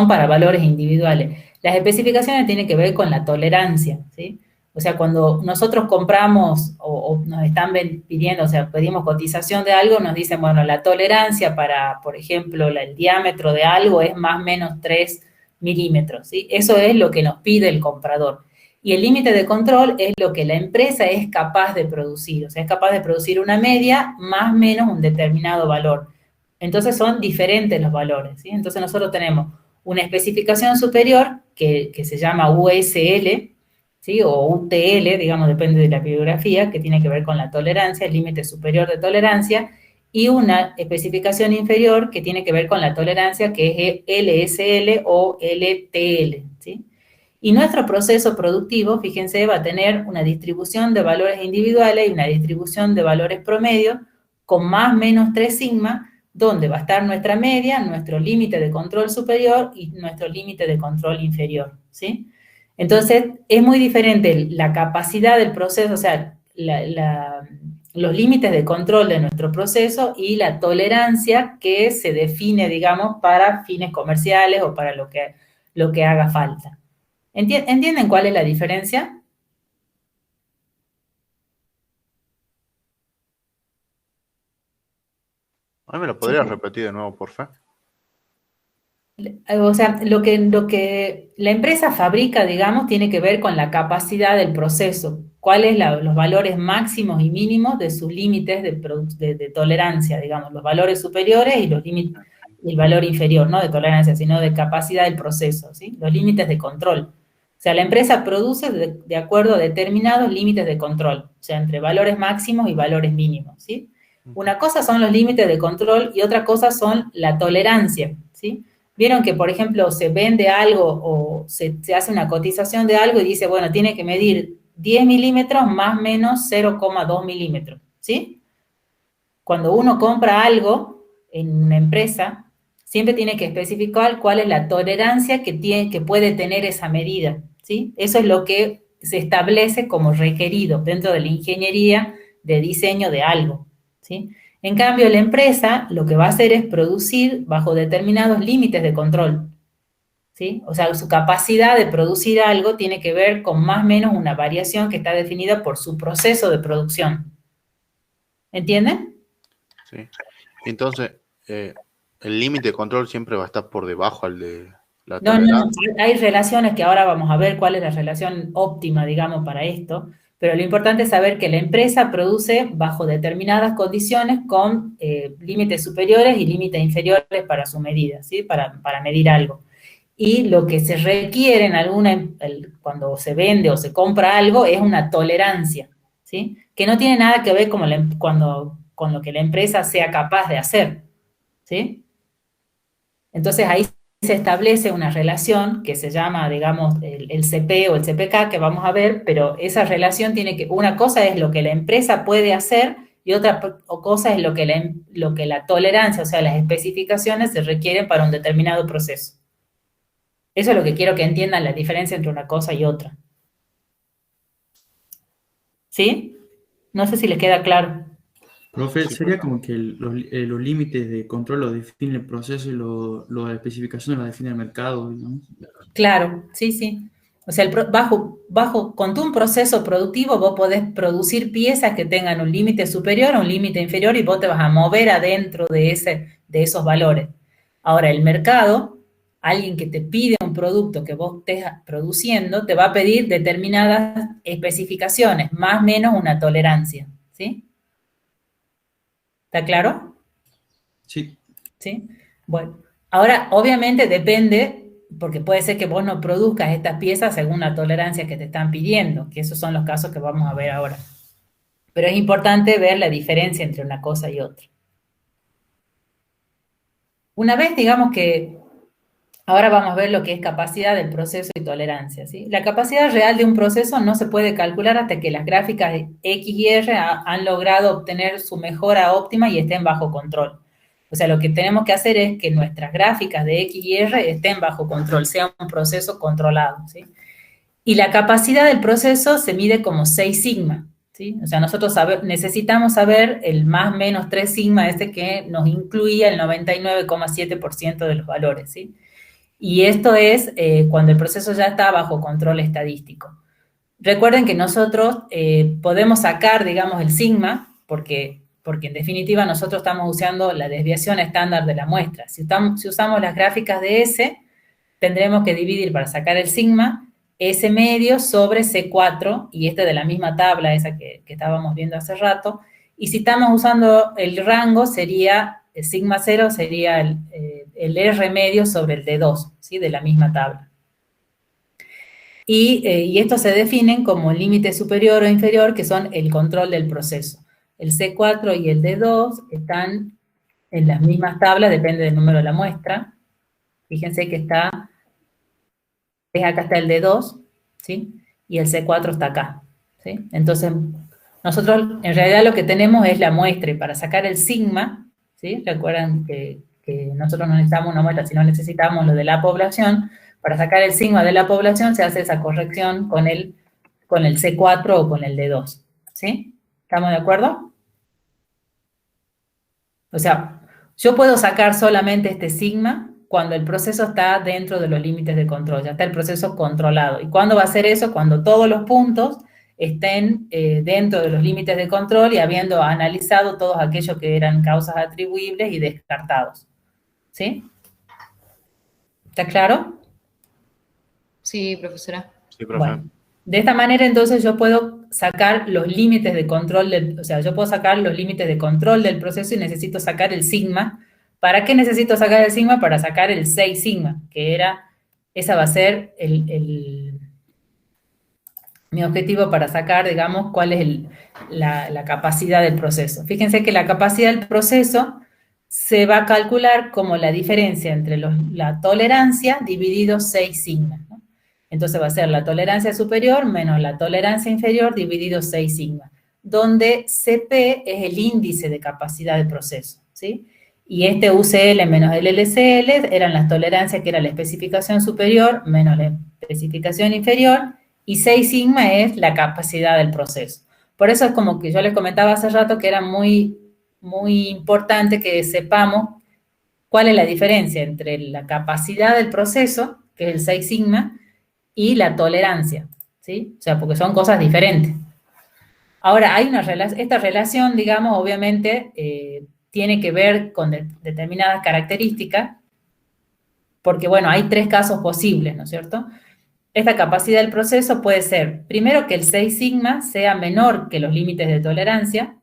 para valores individuales. Las especificaciones tienen que ver con la tolerancia, ¿sí? O sea, cuando nosotros compramos o nos están pidiendo, o sea, pedimos cotización de algo, nos dicen, bueno, la tolerancia para, por ejemplo, el diámetro de algo es más o menos 3 milímetros, ¿sí? Eso es lo que nos pide el comprador. Y el límite de control es lo que la empresa es capaz de producir, o sea, es capaz de producir una media más o menos un determinado valor. Entonces son diferentes los valores, ¿sí? Entonces nosotros tenemos una especificación superior que se llama USL, ¿sí? O UTL, digamos, depende de la bibliografía, que tiene que ver con la tolerancia, el límite superior de tolerancia, y una especificación inferior que tiene que ver con la tolerancia, que es LSL o LTL, ¿sí? Y nuestro proceso productivo, fíjense, va a tener una distribución de valores individuales y una distribución de valores promedio con más o menos 3 sigma, donde va a estar nuestra media, nuestro límite de control superior y nuestro límite de control inferior, ¿sí? Entonces, es muy diferente la capacidad del proceso, o sea, los límites de control de nuestro proceso y la tolerancia que se define, digamos, para fines comerciales o para lo que haga falta. ¿Entienden cuál es la diferencia? ¿A mí me lo podrías repetir de nuevo, por favor? O sea, lo que la empresa fabrica, digamos, tiene que ver con la capacidad del proceso. ¿Cuáles los valores máximos y mínimos de sus límites de tolerancia, digamos, los valores superiores y los límites, el valor inferior, no de tolerancia, sino de capacidad del proceso, ¿sí? Los límites de control. O sea, la empresa produce de acuerdo a determinados límites de control, o sea, entre valores máximos y valores mínimos, ¿sí? Una cosa son los límites de control y otra cosa son la tolerancia, ¿sí? Vieron que, por ejemplo, se vende algo o se hace una cotización de algo y dice, bueno, tiene que medir 10 milímetros más o menos 0,2 milímetros, ¿sí? Cuando uno compra algo en una empresa, siempre tiene que especificar cuál es la tolerancia que puede tener esa medida, ¿sí? Eso es lo que se establece como requerido dentro de la ingeniería de diseño de algo, ¿sí? En cambio, la empresa lo que va a hacer es producir bajo determinados límites de control, ¿sí? O sea, su capacidad de producir algo tiene que ver con más o menos una variación que está definida por su proceso de producción. ¿Entienden? Sí. Entonces, el límite de control siempre va a estar por debajo al de la tolerancia. No, hay relaciones que ahora vamos a ver cuál es la relación óptima, digamos, para esto, pero lo importante es saber que la empresa produce bajo determinadas condiciones con límites superiores y límites inferiores para su medida, ¿sí? Para medir algo. Y lo que se requiere cuando se vende o se compra algo es una tolerancia, ¿sí? Que no tiene nada que ver con lo que la empresa sea capaz de hacer, ¿sí? Entonces ahí se establece una relación que se llama, digamos, el CP o el CPK, que vamos a ver, pero esa relación una cosa es lo que la empresa puede hacer y otra cosa es lo que la tolerancia, o sea, las especificaciones se requieren para un determinado proceso. Eso es lo que quiero que entiendan, la diferencia entre una cosa y otra. ¿Sí? No sé si les queda claro. Profe, sería como que los límites de control los define el proceso y las especificaciones las define el mercado, ¿no? Claro, sí, sí. O sea, con un proceso productivo vos podés producir piezas que tengan un límite superior o un límite inferior y vos te vas a mover adentro de esos valores. Ahora, el mercado, alguien que te pide un producto que vos estés produciendo, te va a pedir determinadas especificaciones, más o menos una tolerancia, ¿sí? ¿Está claro? Sí. ¿Sí? Bueno, ahora obviamente depende, porque puede ser que vos no produzcas estas piezas según la tolerancia que te están pidiendo, que esos son los casos que vamos a ver ahora. Pero es importante ver la diferencia entre una cosa y otra. Una vez, digamos que, ahora vamos a ver lo que es capacidad del proceso y tolerancia, ¿sí? La capacidad real de un proceso no se puede calcular hasta que las gráficas de X y R han logrado obtener su mejora óptima y estén bajo control. O sea, lo que tenemos que hacer es que nuestras gráficas de X y R estén bajo control, sea un proceso controlado, ¿sí? Y la capacidad del proceso se mide como 6 sigma, ¿sí? O sea, nosotros necesitamos saber el más menos 3 sigma, que nos incluía el 99,7% de los valores, ¿sí? Y esto es cuando el proceso ya está bajo control estadístico. Recuerden que nosotros podemos sacar, digamos, el sigma, porque en definitiva nosotros estamos usando la desviación estándar de la muestra. Si usamos las gráficas de S, tendremos que dividir para sacar el sigma S medio sobre C4, y de la misma tabla, esa que estábamos viendo hace rato. Y si estamos usando el rango, sería el sigma 0, sería el R medio sobre el D2, ¿sí? De la misma tabla. Y estos se definen como límite superior o inferior, que son el control del proceso. El C4 y el D2 están en las mismas tablas, depende del número de la muestra. Fíjense que acá está el D2, ¿sí? Y el C4 está acá, ¿sí? Entonces, nosotros en realidad lo que tenemos es la muestra, y para sacar el sigma, ¿sí? Recuerdan que nosotros no necesitamos una muestra, sino necesitamos lo de la población. Para sacar el sigma de la población se hace esa corrección con el C4 o con el D2, ¿sí? ¿Estamos de acuerdo? O sea, yo puedo sacar solamente este sigma cuando el proceso está dentro de los límites de control, ya está el proceso controlado. ¿Y cuándo va a ser eso? Cuando todos los puntos estén dentro de los límites de control y habiendo analizado todos aquellos que eran causas atribuibles y descartados. ¿Sí? ¿Está claro? Sí, profesora. Sí, profe. Bueno, de esta manera entonces yo puedo sacar los límites de control, yo puedo sacar los límites de control del proceso y necesito sacar el sigma. ¿Para qué necesito sacar el sigma? Para sacar el 6 sigma, esa va a ser mi objetivo para sacar, digamos, cuál es la capacidad del proceso. Fíjense que la capacidad del proceso se va a calcular como la diferencia entre la tolerancia dividido 6 sigma, ¿no? Entonces va a ser la tolerancia superior menos la tolerancia inferior dividido 6 sigma, donde CP es el índice de capacidad del proceso, ¿sí? Y UCL menos el LCL eran las tolerancias, que era la especificación superior menos la especificación inferior, y 6 sigma es la capacidad del proceso. Por eso es como que yo les comentaba hace rato que era muy, muy importante que sepamos cuál es la diferencia entre la capacidad del proceso, que es el 6 sigma, y la tolerancia, ¿sí? O sea, porque son cosas diferentes. Ahora, hay esta relación, digamos, obviamente, tiene que ver con determinadas características, porque, bueno, hay 3 casos posibles, ¿no es cierto? Esta capacidad del proceso puede ser, primero, que el 6 sigma sea menor que los límites de tolerancia.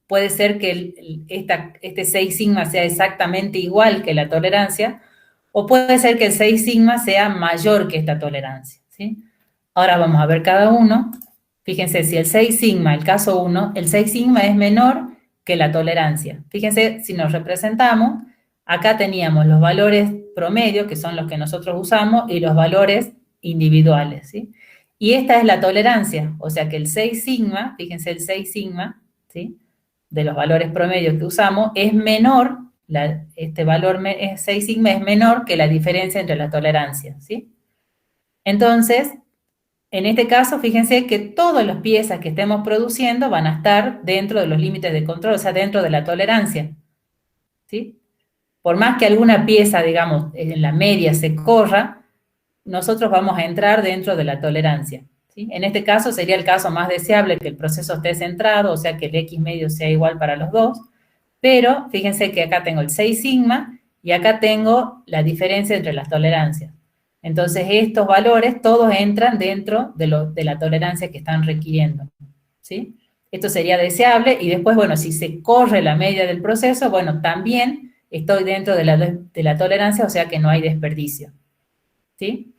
Puede ser que este 6 sigma sea exactamente igual que la tolerancia, o puede ser que el 6 sigma sea mayor que esta tolerancia, ¿sí? Ahora vamos a ver cada uno. Fíjense, si el 6 sigma, el caso 1, el 6 sigma es menor que la tolerancia. Fíjense, si nos representamos, acá teníamos los valores promedio, que son los que nosotros usamos, y los valores individuales, ¿sí? Y esta es la tolerancia, o sea que el 6 sigma, fíjense, el 6 sigma, ¿sí?, de los valores promedios que usamos, es menor, este valor 6 sigma es menor que la diferencia entre la tolerancia, ¿sí? Entonces, en este caso, fíjense que todas las piezas que estemos produciendo van a estar dentro de los límites de control, o sea, dentro de la tolerancia, ¿sí? Por más que alguna pieza, digamos, en la media se corra, nosotros vamos a entrar dentro de la tolerancia, ¿sí? En este caso sería el caso más deseable, que el proceso esté centrado, o sea, que el X medio sea igual para los dos, pero fíjense que acá tengo el 6 sigma y acá tengo la diferencia entre las tolerancias. Entonces, estos valores todos entran dentro de la tolerancia que están requiriendo, ¿sí? Esto sería deseable y después, bueno, si se corre la media del proceso, bueno, también estoy dentro de la tolerancia, o sea que no hay desperdicio. ¿Sí?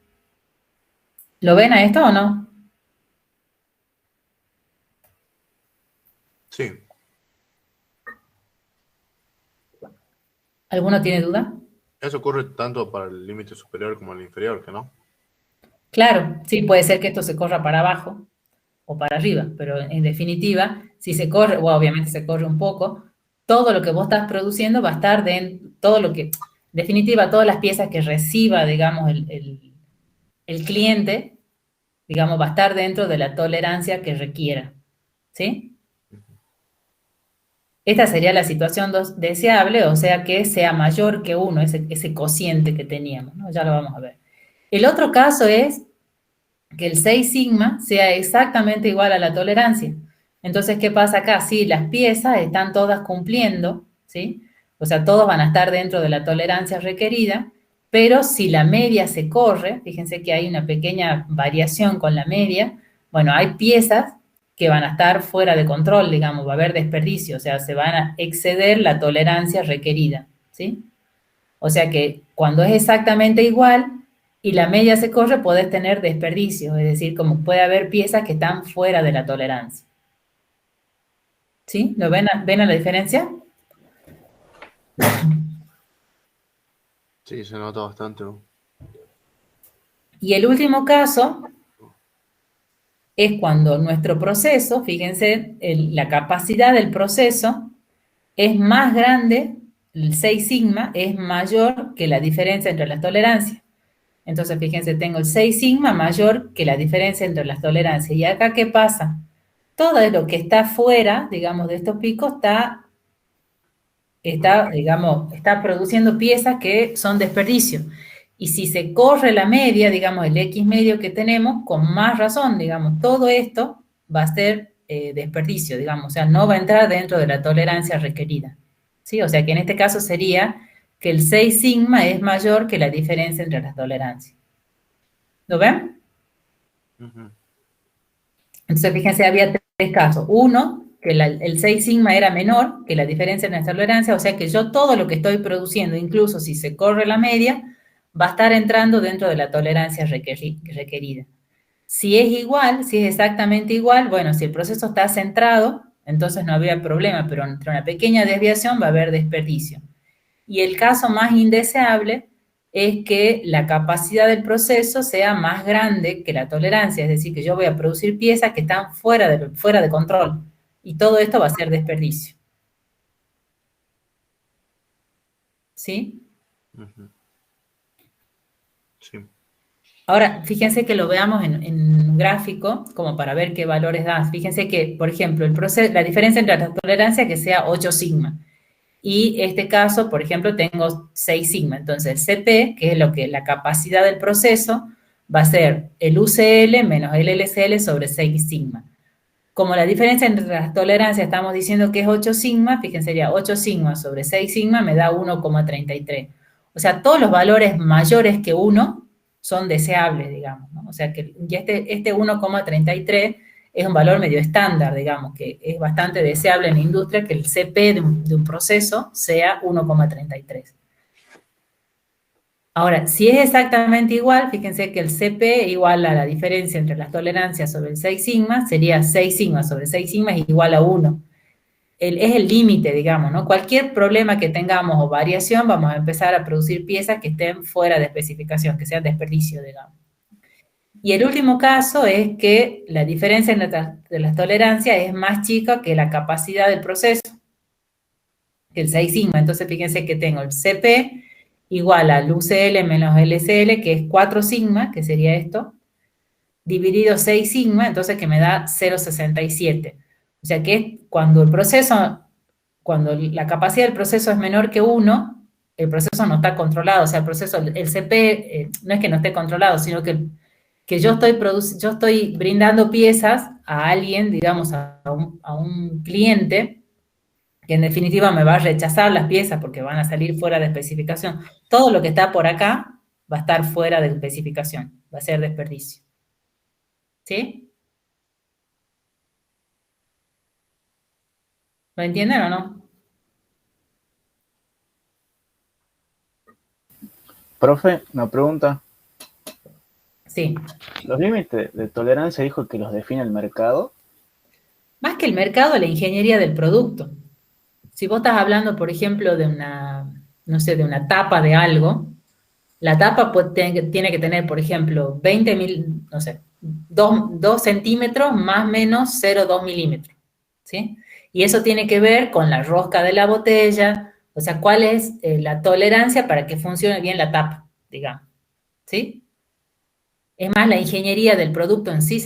¿Lo ven a esto o no? Sí. ¿Alguno tiene duda? Eso ocurre tanto para el límite superior como el inferior, ¿que no? Claro, sí, puede ser que esto se corra para abajo o para arriba, pero en definitiva, si se corre, o obviamente se corre un poco, todo lo que vos estás produciendo va a estar todo lo que, en definitiva, todas las piezas que reciba, digamos, el cliente, digamos, va a estar dentro de la tolerancia que requiera, ¿sí? Esta sería la situación deseable, o sea, que sea mayor que 1, ese cociente que teníamos, ¿no? Ya lo vamos a ver. El otro caso es que el 6 sigma sea exactamente igual a la tolerancia. Entonces, ¿qué pasa acá? Sí, las piezas están todas cumpliendo, ¿sí? O sea, todos van a estar dentro de la tolerancia requerida, pero si la media se corre, fíjense que hay una pequeña variación con la media, bueno, hay piezas que van a estar fuera de control, digamos, va a haber desperdicio, o sea, se van a exceder la tolerancia requerida, ¿sí? O sea que cuando es exactamente igual y la media se corre, podés tener desperdicio, es decir, como puede haber piezas que están fuera de la tolerancia. ¿Sí? ¿Lo ven a la diferencia? Sí, se nota bastante, ¿no? Y el último caso es cuando nuestro proceso, fíjense, la capacidad del proceso es más grande, el 6 sigma es mayor que la diferencia entre las tolerancias. Entonces, fíjense, tengo el 6 sigma mayor que la diferencia entre las tolerancias. ¿Y acá qué pasa? Todo lo que está fuera, digamos, de estos picos digamos, está produciendo piezas que son desperdicio. Y si se corre la media, digamos, el X medio que tenemos, con más razón, digamos, todo esto va a ser desperdicio, digamos, o sea, no va a entrar dentro de la tolerancia requerida. ¿Sí? O sea, que en este caso sería que el 6 sigma es mayor que la diferencia entre las tolerancias. ¿Lo ven? Ujú. Entonces, fíjense, había tres casos. Uno, que el 6 sigma era menor que la diferencia en la tolerancia, o sea que yo todo lo que estoy produciendo, incluso si se corre la media, va a estar entrando dentro de la tolerancia requerida. Si es igual, si es exactamente igual, bueno, si el proceso está centrado, entonces no había problema, pero entre una pequeña desviación va a haber desperdicio. Y el caso más indeseable es que la capacidad del proceso sea más grande que la tolerancia, es decir, que yo voy a producir piezas que están fuera de control. Y todo esto va a ser desperdicio. ¿Sí? Ujú. Sí. Ahora, fíjense que lo veamos en un gráfico, como para ver qué valores da. Fíjense que, por ejemplo, la diferencia entre la tolerancia que sea 8 sigma. Y este caso, por ejemplo, tengo 6 sigma. Entonces, el CP, que es la capacidad del proceso, va a ser el UCL menos el LCL sobre 6 sigma. Como la diferencia entre las tolerancias estamos diciendo que es 8 sigma, fíjense, sería 8 sigma sobre 6 sigma me da 1,33. O sea, todos los valores mayores que 1 son deseables, digamos, ¿no? O sea, que ya este 1,33 es un valor medio estándar, digamos, que es bastante deseable en la industria que el CP de un proceso sea 1,33. Ahora, si es exactamente igual, fíjense que el CP igual a la diferencia entre las tolerancias sobre el 6 sigma, sería 6 sigma sobre 6 sigma es igual a 1. Es el límite, digamos, ¿no? Cualquier problema que tengamos o variación, vamos a empezar a producir piezas que estén fuera de especificación, que sean desperdicio, digamos. Y el último caso es que la diferencia de las tolerancias es más chica que la capacidad del proceso, que el 6 sigma. Entonces, fíjense que tengo el CP igual al UCL menos LCL, que es 4 sigma, que sería esto, dividido 6 sigma, entonces que me da 0,67. O sea que cuando la capacidad del proceso es menor que 1, el proceso no está controlado, o sea, el CP no es que no esté controlado, sino que yo estoy brindando piezas a alguien, digamos, a un cliente, que en definitiva me va a rechazar las piezas porque van a salir fuera de especificación. Todo lo que está por acá va a estar fuera de especificación, va a ser desperdicio. ¿Sí? ¿Lo entienden o no? Profe, una pregunta. Sí. ¿Los límites de tolerancia dijo que los define el mercado? Más que el mercado, la ingeniería del producto. Si vos estás hablando, por ejemplo, de una, no sé, de una tapa de algo, la tapa tiene que tener, por ejemplo, 20 no sé, 2 centímetros más o menos 0,2 milímetros, ¿sí? Y eso tiene que ver con la rosca de la botella, o sea, cuál es la tolerancia para que funcione bien la tapa, digamos, ¿sí? Es más, la ingeniería del producto en sí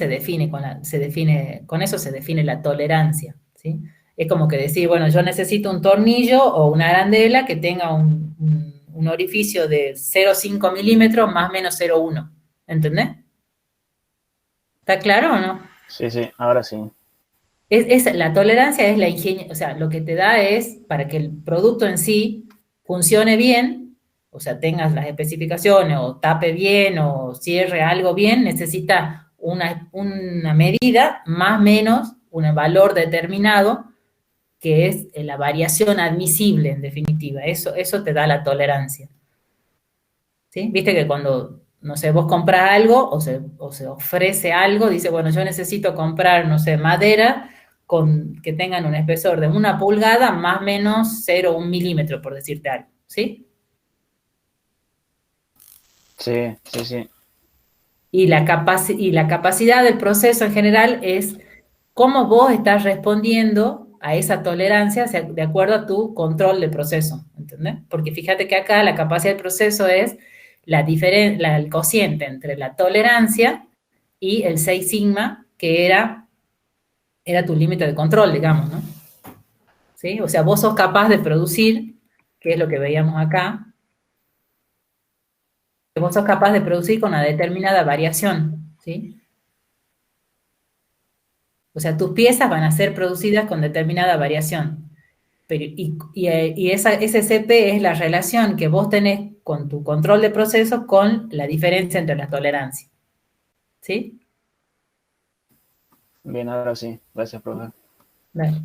con eso se define la tolerancia, ¿sí? Es como que decir, bueno, yo necesito un tornillo o una arandela que tenga un orificio de 0,5 milímetros más o menos 0,1, ¿entendés? ¿Está claro o no? Sí, ahora sí. La tolerancia es la ingeniería, o sea, lo que te da es, para que el producto en sí funcione bien, o sea, tengas las especificaciones, o tape bien, o cierre algo bien, necesita una medida, más o menos, un valor determinado, que es la variación admisible, en definitiva. Eso te da la tolerancia. ¿Sí? Viste que cuando, no sé, vos compras algo o se ofrece algo, dice, bueno, yo necesito comprar, no sé, madera que tengan un espesor de 1 pulgada más o menos 0,1 milímetro, por decirte algo, ¿sí? Sí. Y la capacidad del proceso en general es cómo vos estás respondiendo a esa tolerancia, o sea, de acuerdo a tu control de proceso, ¿entendés? Porque fíjate que acá la capacidad del proceso es el cociente entre la tolerancia y el 6 sigma, que era tu límite de control, digamos, ¿no? ¿Sí? O sea, vos sos capaz de producir, que es lo que veíamos acá, que vos sos capaz de producir con una determinada variación, ¿sí? O sea, tus piezas van a ser producidas con determinada variación. Ese CP es la relación que vos tenés con tu control de procesos con la diferencia entre las tolerancias. ¿Sí? Bien, ahora sí. Gracias, profe. Dale.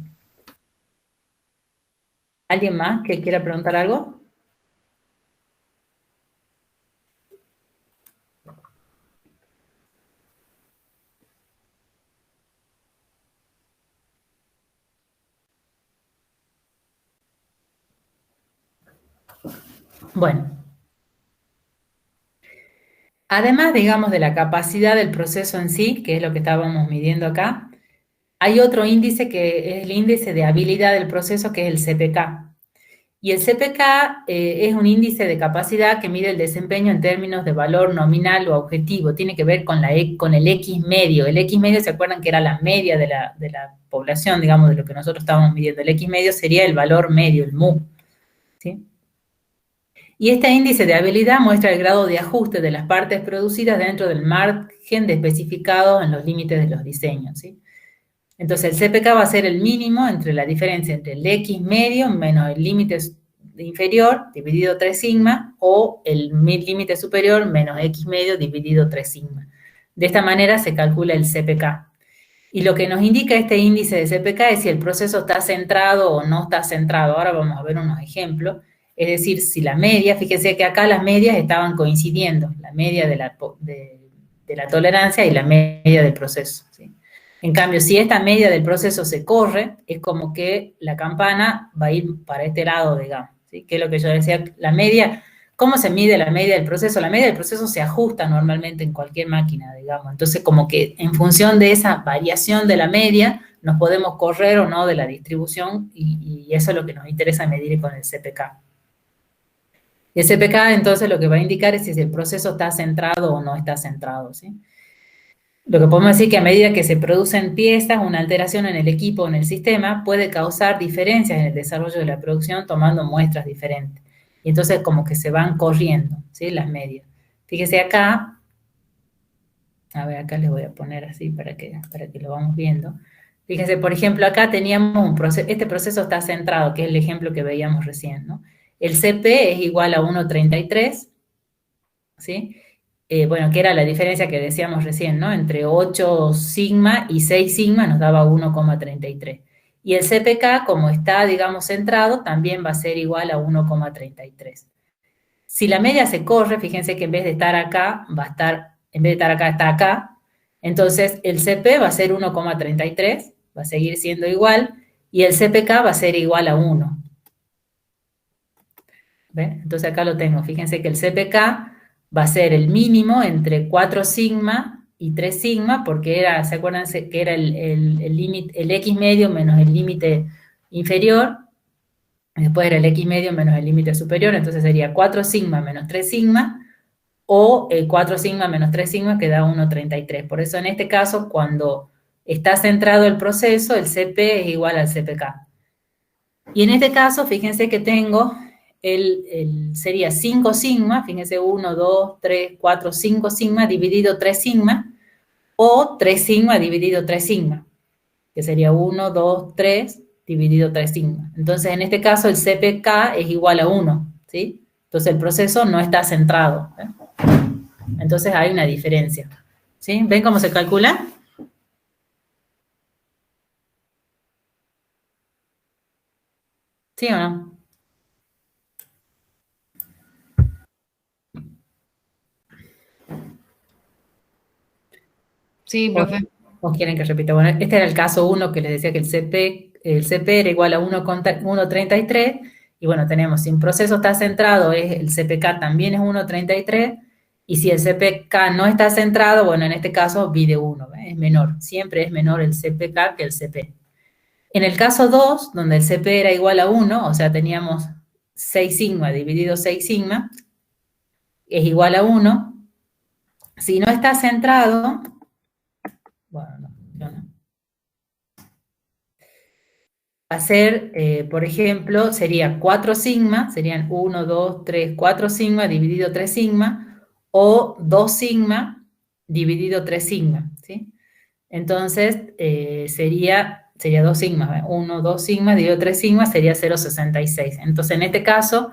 ¿Alguien más que quiera preguntar algo? Bueno. Además, digamos, de la capacidad del proceso en sí, que es lo que estábamos midiendo acá, hay otro índice que es el índice de habilidad del proceso, que es el CPK. Y el CPK es un índice de capacidad que mide el desempeño en términos de valor nominal o objetivo. Tiene que ver con el X medio. El X medio, ¿se acuerdan que era la media de la población, digamos, de lo que nosotros estábamos midiendo? El X medio sería el valor medio, el mu. ¿Sí? Y este índice de habilidad muestra el grado de ajuste de las partes producidas dentro del margen de especificado en los límites de los diseños, ¿sí? Entonces, el CPK va a ser el mínimo entre la diferencia entre el X medio menos el límite inferior dividido 3 sigma o el límite superior menos X medio dividido 3 sigma. De esta manera se calcula el CPK. Y lo que nos indica este índice de CPK es si el proceso está centrado o no está centrado. Ahora vamos a ver unos ejemplos. Es decir, si la media, fíjense que acá las medias estaban coincidiendo, la media de la tolerancia y la media del proceso, ¿sí? En cambio, si esta media del proceso se corre, es como que la campana va a ir para este lado, digamos, ¿sí? Que es lo que yo decía, la media, ¿cómo se mide la media del proceso? La media del proceso se ajusta normalmente en cualquier máquina, digamos. Entonces, como que en función de esa variación de la media, nos podemos correr o no de la distribución y eso es lo que nos interesa medir con el CPK. Y el CPK, entonces, lo que va a indicar es si el proceso está centrado o no está centrado, ¿sí? Lo que podemos decir que a medida que se producen piezas, una alteración en el equipo o en el sistema puede causar diferencias en el desarrollo de la producción tomando muestras diferentes. Y entonces como que se van corriendo, ¿sí? Las medias. Fíjese acá, a ver, acá les voy a poner así para que lo vamos viendo. Fíjense, por ejemplo, acá teníamos un proceso, este proceso está centrado, que es el ejemplo que veíamos recién, ¿no? El CP es igual a 1,33, ¿sí? Bueno, que era la diferencia que decíamos recién, ¿no? Entre 8 sigma y 6 sigma nos daba 1,33. Y el CPK, como está, digamos, centrado, también va a ser igual a 1,33. Si la media se corre, fíjense que en vez de estar acá, va a estar, en vez de estar acá, está acá. Entonces, el CP va a ser 1,33, va a seguir siendo igual, y el CPK va a ser igual a 1. ¿Ven? Entonces acá lo tengo. Fíjense que el CPK va a ser el mínimo entre 4 sigma y 3 sigma, porque era, ¿se acuerdan que era el límite, el X medio menos el límite inferior? Después era el X medio menos el límite superior, entonces sería 4 sigma menos 3 sigma, o 4 sigma menos 3 sigma, que da 1,33. Por eso en este caso, cuando está centrado el proceso, el CP es igual al CPK. Y en este caso, fíjense que tengo, sería 5 sigma, fíjense 1, 2, 3, 4, 5 sigma dividido 3 sigma, o 3 sigma dividido 3 sigma, que sería 1, 2, 3 dividido 3 sigma. Entonces, en este caso, el CPK es igual a 1, ¿sí? Entonces, el proceso no está centrado, ¿eh? Entonces, hay una diferencia, ¿sí? ¿Ven cómo se calcula? ¿Sí o no? Sí, profe. ¿O quieren que repita? Bueno, este era el caso 1 que les decía que el CP era igual a 1,33, y bueno, tenemos, si un proceso está centrado, el CPK también es 1,33, y si el CPK no está centrado, bueno, en este caso pi de 1, es menor, siempre es menor el CPK que el CP. En el caso 2, donde el CP era igual a 1, o sea, teníamos 6 sigma dividido 6 sigma, es igual a 1, si no está centrado, bueno, no funciona. Va a ser, por ejemplo, sería 4 sigma, serían 1, 2, 3, 4 sigma dividido 3 sigma, o 2 sigma dividido 3 sigma, ¿sí? Entonces, sería 2 sigma, 1, 2 sigma dividido 3 sigma sería 0,66. Entonces, en este caso,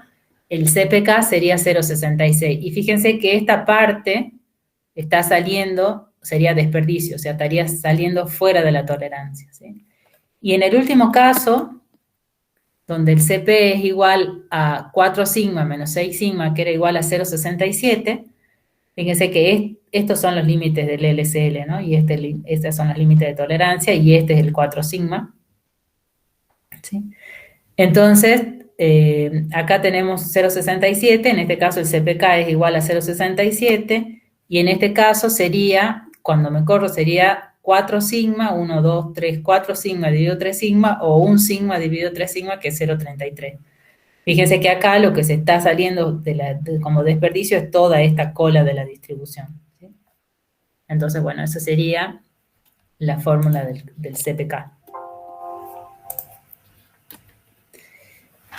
el CPK sería 0,66. Y fíjense que esta parte está saliendo, sería desperdicio, o sea, estaría saliendo fuera de la tolerancia, ¿sí? Y en el último caso, donde el CP es igual a 4 sigma menos 6 sigma, que era igual a 0,67, fíjense que estos son los límites del LCL, ¿no? Y estos son los límites de tolerancia, y este es el 4 sigma, ¿sí? Entonces, acá tenemos 0,67, en este caso el CPK es igual a 0,67, y en este caso sería, cuando me corro, sería 4 sigma, 1, 2, 3, 4 sigma dividido 3 sigma, o 1 sigma dividido 3 sigma, que es 0,33. Fíjense que acá lo que se está saliendo como desperdicio es toda esta cola de la distribución, ¿sí? Entonces, bueno, esa sería la fórmula del CPK.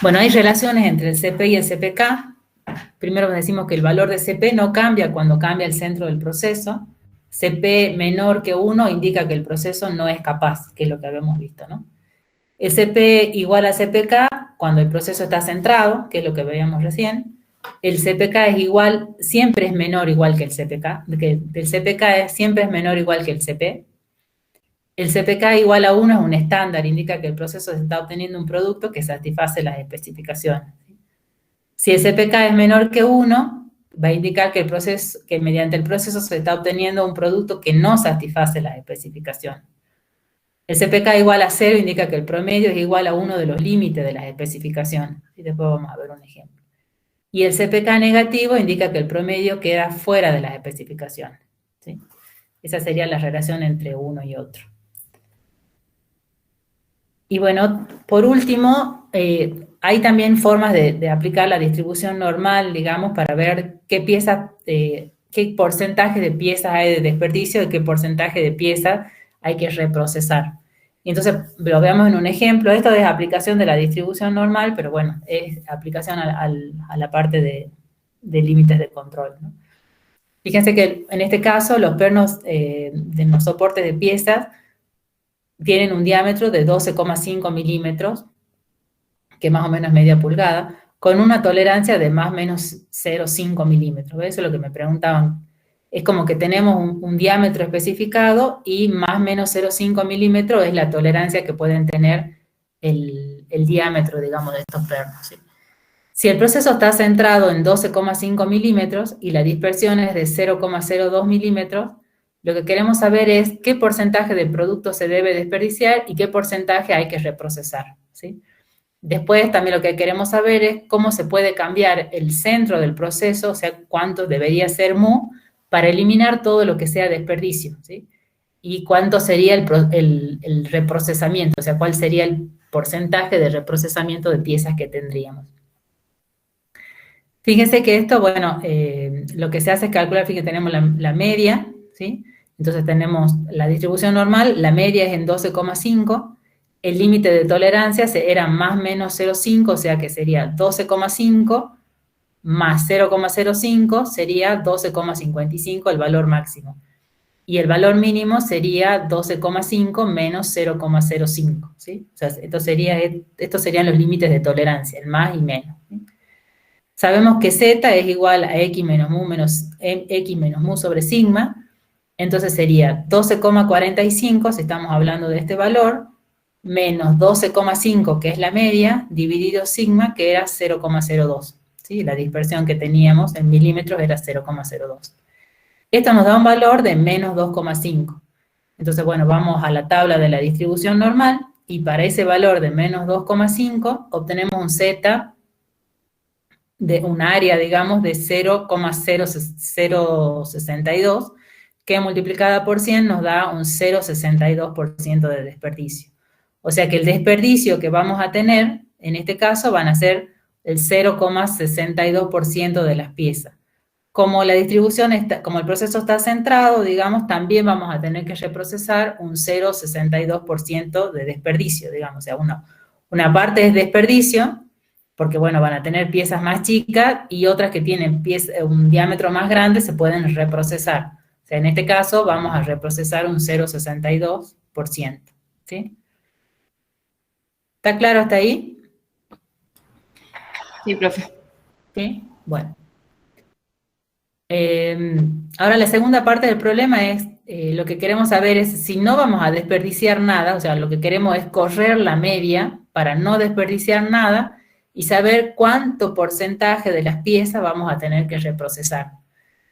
Bueno, hay relaciones entre el CP y el CPK. Primero decimos que el valor de CP no cambia cuando cambia el centro del proceso. CP menor que 1 indica que el proceso no es capaz, que es lo que habíamos visto, ¿no? El CP igual a CPK cuando el proceso está centrado, que es lo que veíamos recién. El CPK es igual, siempre es menor igual que el CPK, el CPK siempre es menor igual que el CP. El CPK igual a 1 es un estándar, indica que el proceso está obteniendo un producto que satisface las especificaciones. Si el CPK es menor que 1, va a indicar que mediante el proceso se está obteniendo un producto que no satisface las especificaciones. El CPK igual a 0 indica que el promedio es igual a uno de los límites de las especificaciones. Y después vamos a ver un ejemplo. Y el CPK negativo indica que el promedio queda fuera de las especificaciones, ¿sí? Esa sería la relación entre uno y otro. Y bueno, por último, hay también formas de aplicar la distribución normal, digamos, para ver qué porcentaje de piezas hay de desperdicio y qué porcentaje de piezas hay que reprocesar. Y entonces lo veamos en un ejemplo. Esto es aplicación de la distribución normal, pero bueno, es aplicación a la parte de límites de control, ¿no? Fíjense que en este caso los pernos de los soportes de piezas tienen un diámetro de 12,5 milímetros, que más o menos es media pulgada, con una tolerancia de más o menos 0,5 milímetros. Eso es lo que me preguntaban. Es como que tenemos un diámetro especificado y más o menos 0,5 milímetros es la tolerancia que pueden tener el diámetro, digamos, de estos pernos, ¿sí? Si el proceso está centrado en 12,5 milímetros y la dispersión es de 0,02 milímetros, lo que queremos saber es qué porcentaje del producto se debe desperdiciar y qué porcentaje hay que reprocesar, ¿sí? Después también lo que queremos saber es cómo se puede cambiar el centro del proceso, o sea, cuánto debería ser mu, para eliminar todo lo que sea desperdicio, ¿sí? Y cuánto sería el reprocesamiento, o sea, cuál sería el porcentaje de reprocesamiento de piezas que tendríamos. Fíjense que esto, bueno, lo que se hace es calcular, fíjense, tenemos la media, ¿sí? Entonces tenemos la distribución normal, la media es en 12,5, el límite de tolerancia era más menos 0,5, o sea que sería 12,5 más 0,05 sería 12,55 el valor máximo. Y el valor mínimo sería 12,5 menos 0,05, ¿sí? O sea, estos serían los límites de tolerancia, el más y menos, ¿sí? Sabemos que Z es igual a X menos mu sobre sigma, entonces sería 12,45, si estamos hablando de este valor, menos 12,5, que es la media, dividido sigma, que era 0,02, ¿sí? La dispersión que teníamos en milímetros era 0,02. Esto nos da un valor de menos 2,5. Entonces, bueno, vamos a la tabla de la distribución normal, y para ese valor de menos 2,5 obtenemos un Z de un área, digamos, de 0,062, que multiplicada por 100 nos da un 0,62% de desperdicio. O sea que el desperdicio que vamos a tener, en este caso, van a ser el 0,62% de las piezas. Como la distribución está, como el proceso está centrado, digamos, también vamos a tener que reprocesar un 0,62% de desperdicio, digamos. O sea, una parte es desperdicio, porque, bueno, van a tener piezas más chicas y otras que tienen un diámetro más grande se pueden reprocesar. O sea, en este caso vamos a reprocesar un 0,62%, ¿sí? ¿Está claro hasta ahí? Sí, profe. ¿Sí? Bueno. Ahora la segunda parte del problema es, lo que queremos saber es si no vamos a desperdiciar nada, o sea, lo que queremos es correr la media para no desperdiciar nada y saber cuánto porcentaje de las piezas vamos a tener que reprocesar.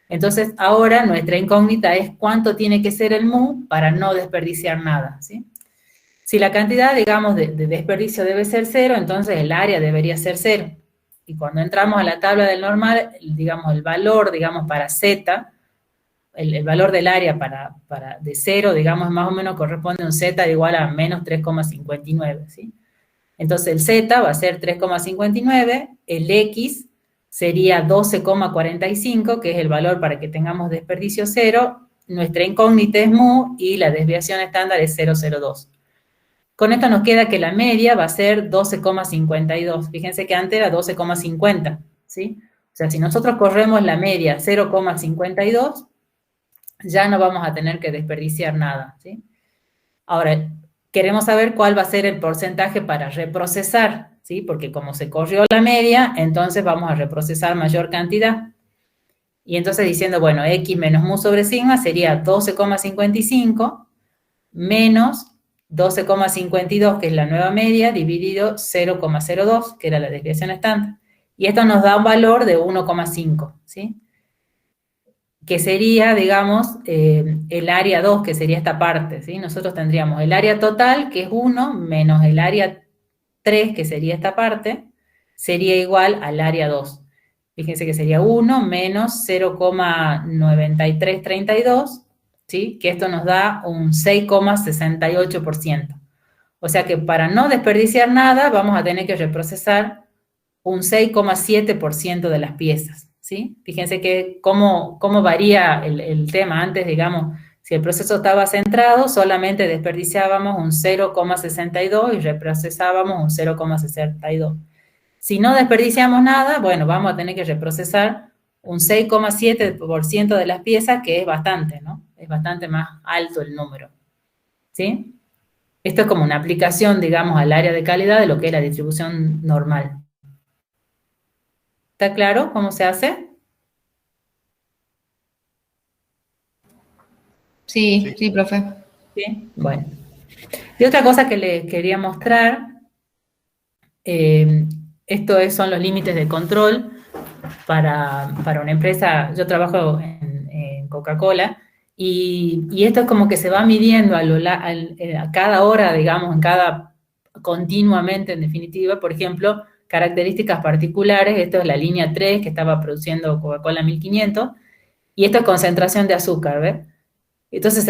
Entonces, ahora nuestra incógnita es cuánto tiene que ser el mu para no desperdiciar nada, ¿sí? Si la cantidad, digamos, de desperdicio debe ser 0, entonces el área debería ser 0. Y cuando entramos a la tabla del normal, digamos, el valor, digamos, para Z, el valor del área de 0, digamos, más o menos corresponde a un Z igual a menos 3,59, ¿sí? Entonces el Z va a ser 3,59, el X sería 12,45, que es el valor para que tengamos desperdicio 0, nuestra incógnita es mu y la desviación estándar es 0,02. Con esto nos queda que la media va a ser 12,52. Fíjense que antes era 12,50, ¿sí? O sea, si nosotros corremos la media 0,52, ya no vamos a tener que desperdiciar nada, ¿sí? Ahora, queremos saber cuál va a ser el porcentaje para reprocesar, ¿sí? Porque como se corrió la media, entonces vamos a reprocesar mayor cantidad. Y entonces diciendo, bueno, X menos mu sobre sigma sería 12,55 menos 12,52, que es la nueva media, dividido 0,02, que era la desviación estándar. Y esto nos da un valor de 1,5, ¿sí? Que sería, digamos, el área 2, que sería esta parte, ¿sí? Nosotros tendríamos el área total, que es 1, menos el área 3, que sería esta parte, sería igual al área 2. Fíjense que sería 1 menos 0,9332, ¿sí? Que esto nos da un 6,68%. O sea que para no desperdiciar nada, vamos a tener que reprocesar un 6,7% de las piezas, ¿sí? Fíjense que cómo varía el tema. Antes, digamos, si el proceso estaba centrado, solamente desperdiciábamos un 0,62 y reprocesábamos un 0,62. Si no desperdiciamos nada, bueno, vamos a tener que reprocesar un 6,7% de las piezas, que es bastante, ¿no? Es bastante más alto el número, ¿sí? Esto es como una aplicación, digamos, al área de calidad de lo que es la distribución normal. ¿Está claro cómo se hace? Sí, sí, profe. Sí. Bueno. Y otra cosa que les quería mostrar Son los límites de control para una empresa. Yo trabajo en Coca-Cola y esto es como que se va midiendo a cada hora, digamos, continuamente, en definitiva. Por ejemplo, características particulares. Esto es la línea 3 que estaba produciendo Coca-Cola 1500 y esto es concentración de azúcar, ¿ves? Entonces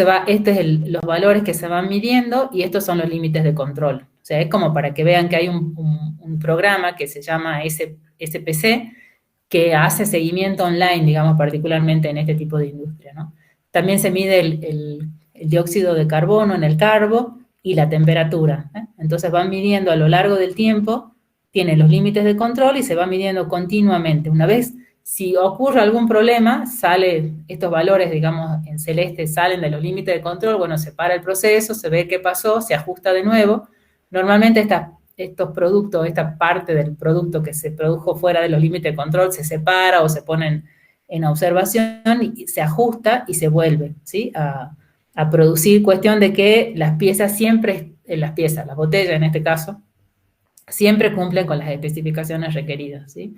los valores que se van midiendo y estos son los límites de control. O sea, es como para que vean que hay un programa que se llama SPC que hace seguimiento online, digamos, particularmente en este tipo de industria, ¿no? También se mide el dióxido de carbono en el carbo y la temperatura, ¿eh? Entonces van midiendo a lo largo del tiempo, tiene los límites de control y se va midiendo continuamente. Una vez, si ocurre algún problema, estos valores, digamos, en celeste salen de los límites de control, bueno, se para el proceso, se ve qué pasó, se ajusta de nuevo. Normalmente estos productos, esta parte del producto que se produjo fuera de los límites de control se separa o se ponen en observación y se ajusta y se vuelve, ¿sí? a producir, cuestión de que las piezas siempre, las botellas en este caso, siempre cumplen con las especificaciones requeridas, ¿sí?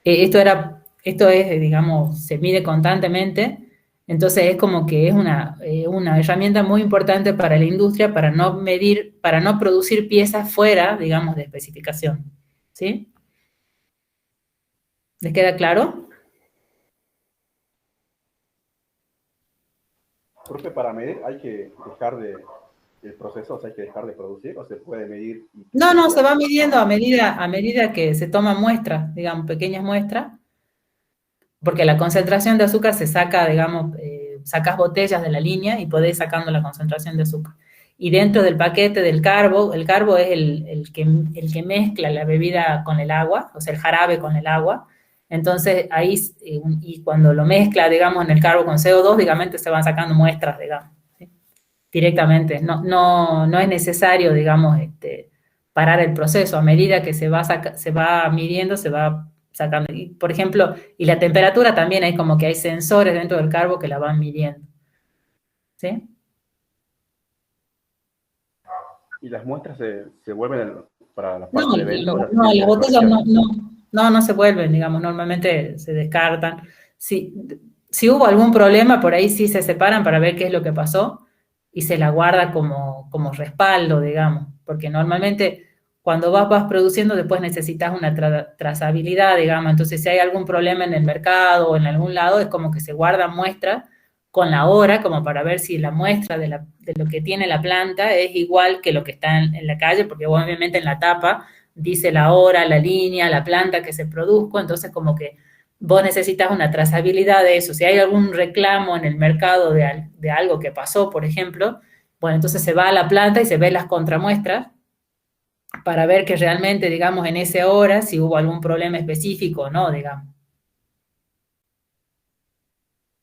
Esto es, digamos, se mide constantemente, entonces es como que es una herramienta muy importante para la industria para no producir piezas fuera, digamos, de especificación, ¿sí? ¿Les queda claro? Profe, para medir hay que dejar el proceso, o sea, hay que dejar de producir, o se puede medir. No, se va midiendo a medida que se toman muestras, digamos, pequeñas muestras, porque la concentración de azúcar se saca, digamos, sacas botellas de la línea y podés ir sacando la concentración de azúcar. Y dentro del paquete del carbo, el carbo es el que mezcla la bebida con el agua, o sea, el jarabe con el agua. Entonces, ahí, y cuando lo mezcla, digamos, en el carbo con CO2, digamos, se van sacando muestras, digamos, ¿sí? Directamente. No es necesario, digamos, parar el proceso. A medida que se va midiendo, se va sacando. Y, por ejemplo, y la temperatura también hay como que hay sensores dentro del carbo que la van midiendo. ¿Sí? ¿Y las muestras se vuelven para la parte de venta? No, las botellas no se vuelven, digamos, normalmente se descartan. Si hubo algún problema, por ahí sí se separan para ver qué es lo que pasó y se la guarda como respaldo, digamos, porque normalmente cuando vas produciendo después necesitas una trazabilidad, digamos, entonces si hay algún problema en el mercado o en algún lado, es como que se guardan muestras con la hora, como para ver si la muestra de lo que tiene la planta es igual que lo que está en la calle, porque obviamente en la tapa dice la hora, la línea, la planta que se produjo, entonces como que vos necesitas una trazabilidad de eso. Si hay algún reclamo en el mercado de algo que pasó, por ejemplo, bueno, entonces se va a la planta y se ven las contramuestras para ver que realmente, digamos, en esa hora, si hubo algún problema específico o no, digamos.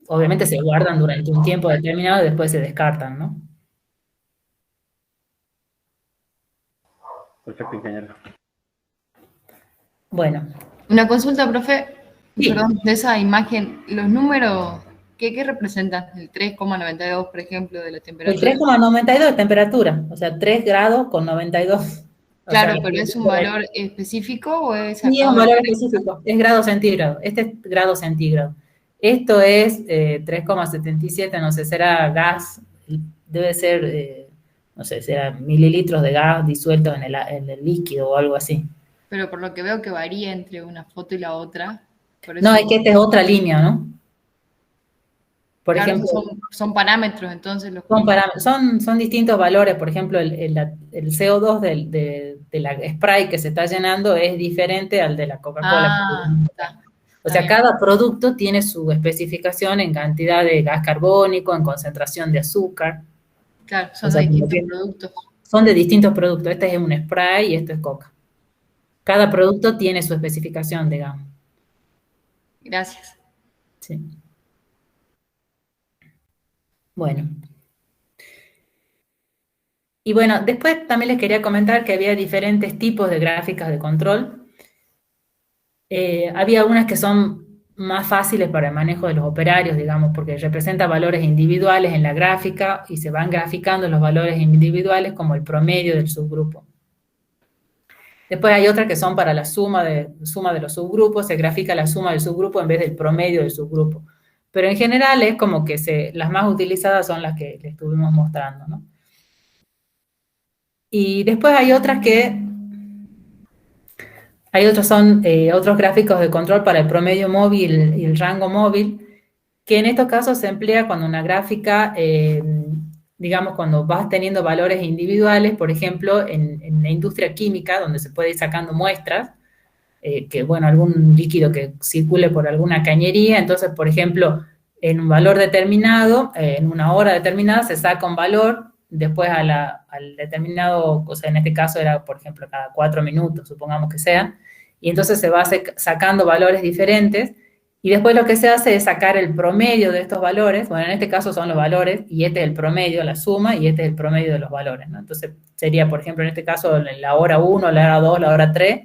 Obviamente se guardan durante un tiempo determinado y después se descartan, ¿no? Perfecto, ingeniero. Bueno. Una consulta, profe, Sí. perdón, de esa imagen, los números, ¿qué representan? El 3,92, por ejemplo, de la El temperatura. 3,92 es temperatura, o sea, 3 grados con 92. Claro, pero ¿es un valor específico o es Sí, es un valor específico, es grado centígrado, este es grado centígrado. Esto es 3,77, no sé, será gas, debe ser, no sé, será mililitros de gas disueltos en el líquido o algo así. Pero por lo que veo que varía entre una foto y la otra. Por eso, No, es que esta es otra línea, ¿no? Por claro, ejemplo, son parámetros, entonces los son distintos valores. Por ejemplo, el CO2 de la Sprite que se está llenando es diferente al de la Coca-Cola. Está O sea, bien. cada producto tiene su especificación en cantidad de gas carbónico, en concentración de azúcar. Claro, son O sea, de distintos productos. Son de distintos productos. Este es un Sprite y esto es Coca. Cada producto tiene su especificación, digamos. Gracias. Sí. Bueno. Y bueno, después también les quería comentar que había diferentes tipos de gráficas de control. Había algunas que son más fáciles para el manejo de los operarios, digamos, porque representa valores individuales en la gráfica y se van graficando los valores individuales como el promedio del subgrupo. Después hay otras que son para la suma de los subgrupos, se grafica la suma del subgrupo en vez del promedio del subgrupo. Pero en general es como que las más utilizadas son las que les estuvimos mostrando, ¿no? Y después hay otras son otros gráficos de control para el promedio móvil y el rango móvil, que en estos casos se emplea cuando una gráfica, digamos, cuando vas teniendo valores individuales, por ejemplo, en la industria química, donde se puede ir sacando muestras, que, bueno, algún líquido que circule por alguna cañería, entonces, por ejemplo, en un valor determinado, en una hora determinada, se saca un valor, después al determinado, o sea, en este caso era, por ejemplo, cada 4 minutos, supongamos que sea, y entonces se va sacando valores diferentes, y después lo que se hace es sacar el promedio de estos valores, bueno, en este caso son los valores, y este es el promedio, la suma, y este es el promedio de los valores, ¿no? Entonces sería, por ejemplo, en este caso, la hora 1, la hora 2, la hora 3,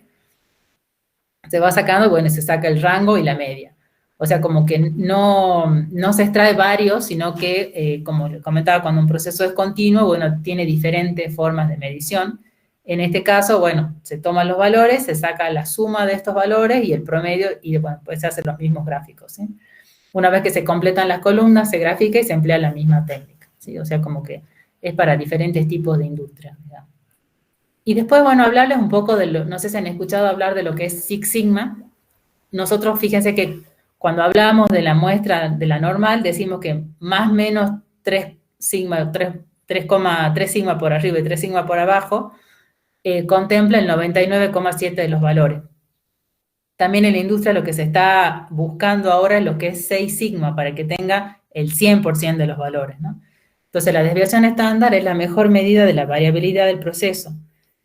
se va sacando, bueno, se saca el rango y la media. O sea, como que no se extrae varios, sino que, como les comentaba, cuando un proceso es continuo, bueno, tiene diferentes formas de medición. En este caso, bueno, se toman los valores, se saca la suma de estos valores y el promedio, y bueno, pues se hacen los mismos gráficos, ¿sí? Una vez que se completan las columnas, se grafica y se emplea la misma técnica, ¿sí? O sea, como que es para diferentes tipos de industria, digamos. Y después, bueno, hablarles un poco no sé si han escuchado hablar de lo que es Six Sigma. Nosotros, fíjense que cuando hablamos de la muestra de la normal, decimos que más o menos 3 sigma por arriba y 3 sigma por abajo, contempla el 99,7 de los valores. También en la industria lo que se está buscando ahora es lo que es 6 sigma, para que tenga el 100% de los valores, ¿no? Entonces, la desviación estándar es la mejor medida de la variabilidad del proceso.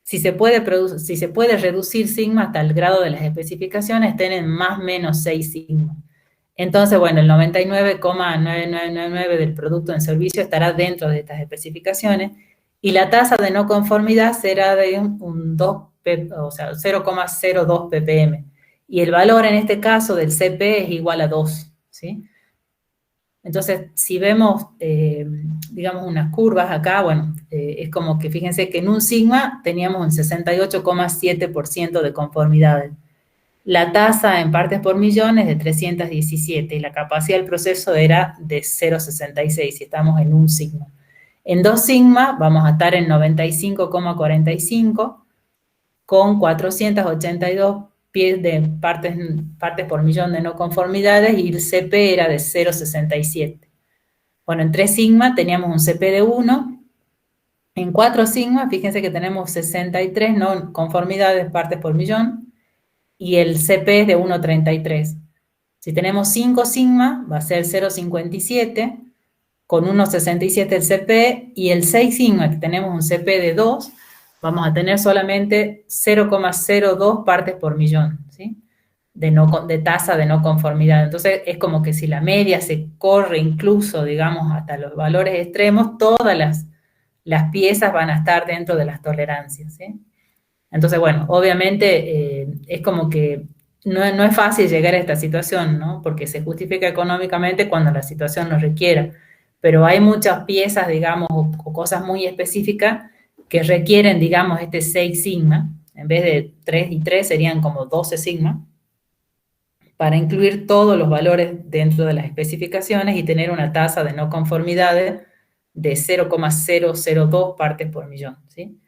Si se puede reducir sigma hasta el grado de las especificaciones, tienen más o menos 6 sigma. Entonces, bueno, el 99,9999 del producto en servicio estará dentro de estas especificaciones, y la tasa de no conformidad será de un 0,02 ppm. Y el valor en este caso del CP es igual a 2, ¿sí? Entonces, si vemos, digamos, unas curvas acá, bueno, es como que fíjense que en un sigma teníamos un 68,7% de conformidades. La tasa en partes por millón es de 317 y la capacidad del proceso era de 0,66 si estamos en un sigma. En 2 sigma vamos a estar en 95,45 con 482 pies de partes por millón de no conformidades, y el CP era de 0,67. Bueno, en 3 sigma teníamos un CP de 1. En 4 sigma, fíjense que tenemos 63 no conformidades partes por millón, y el CP es de 1,33. Si tenemos 5 sigma, va a ser 0,57, con 1,67 el CP, y el 6 sigma, que tenemos un CP de 2, vamos a tener solamente 0,02 partes por millón, ¿sí? De tasa de no conformidad. Entonces, es como que si la media se corre incluso, digamos, hasta los valores extremos, todas las piezas van a estar dentro de las tolerancias, ¿sí? Entonces, bueno, obviamente es como que no es fácil llegar a esta situación, ¿no? Porque se justifica económicamente cuando la situación lo requiera, pero hay muchas piezas, digamos, o cosas muy específicas que requieren, digamos, este 6 sigma, en vez de 3 y 3 serían como 12 sigma, para incluir todos los valores dentro de las especificaciones y tener una tasa de no conformidades de 0,002 partes por millón, ¿sí?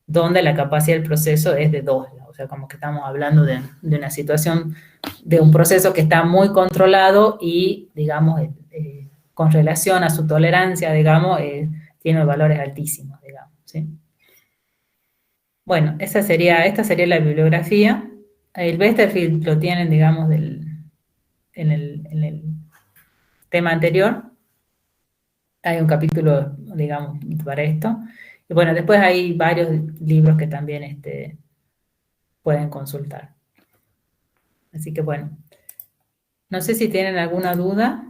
Donde la capacidad del proceso es de 2, o sea, como que estamos hablando de una situación, de un proceso que está muy controlado y, digamos, con relación a su tolerancia, digamos, tiene valores altísimos, digamos, ¿sí? Bueno, esta sería la bibliografía. El Westerfield lo tienen, digamos, en el tema anterior. Hay un capítulo, digamos, para esto. Y bueno, después hay varios libros que también pueden consultar. Así que bueno, no sé si tienen alguna duda.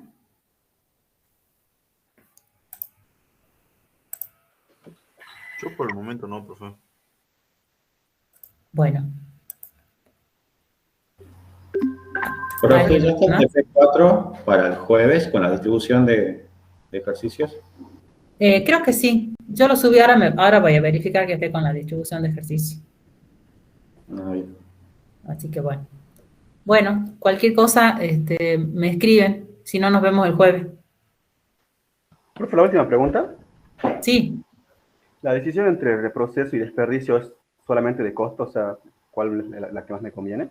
Yo por el momento no, profe. Bueno. Profe, ¿ya está el TP4 para el jueves con la distribución de ejercicios? Creo que sí. Yo lo subí ahora voy a verificar que esté con la distribución de ejercicio. Ah, bien. Así que bueno. Bueno, cualquier cosa, me escriben. Si no, nos vemos el jueves. Profe, la última pregunta. Sí, ¿La decisión entre reproceso y desperdicio es solamente de costo? O sea, ¿cuál es la que más me conviene?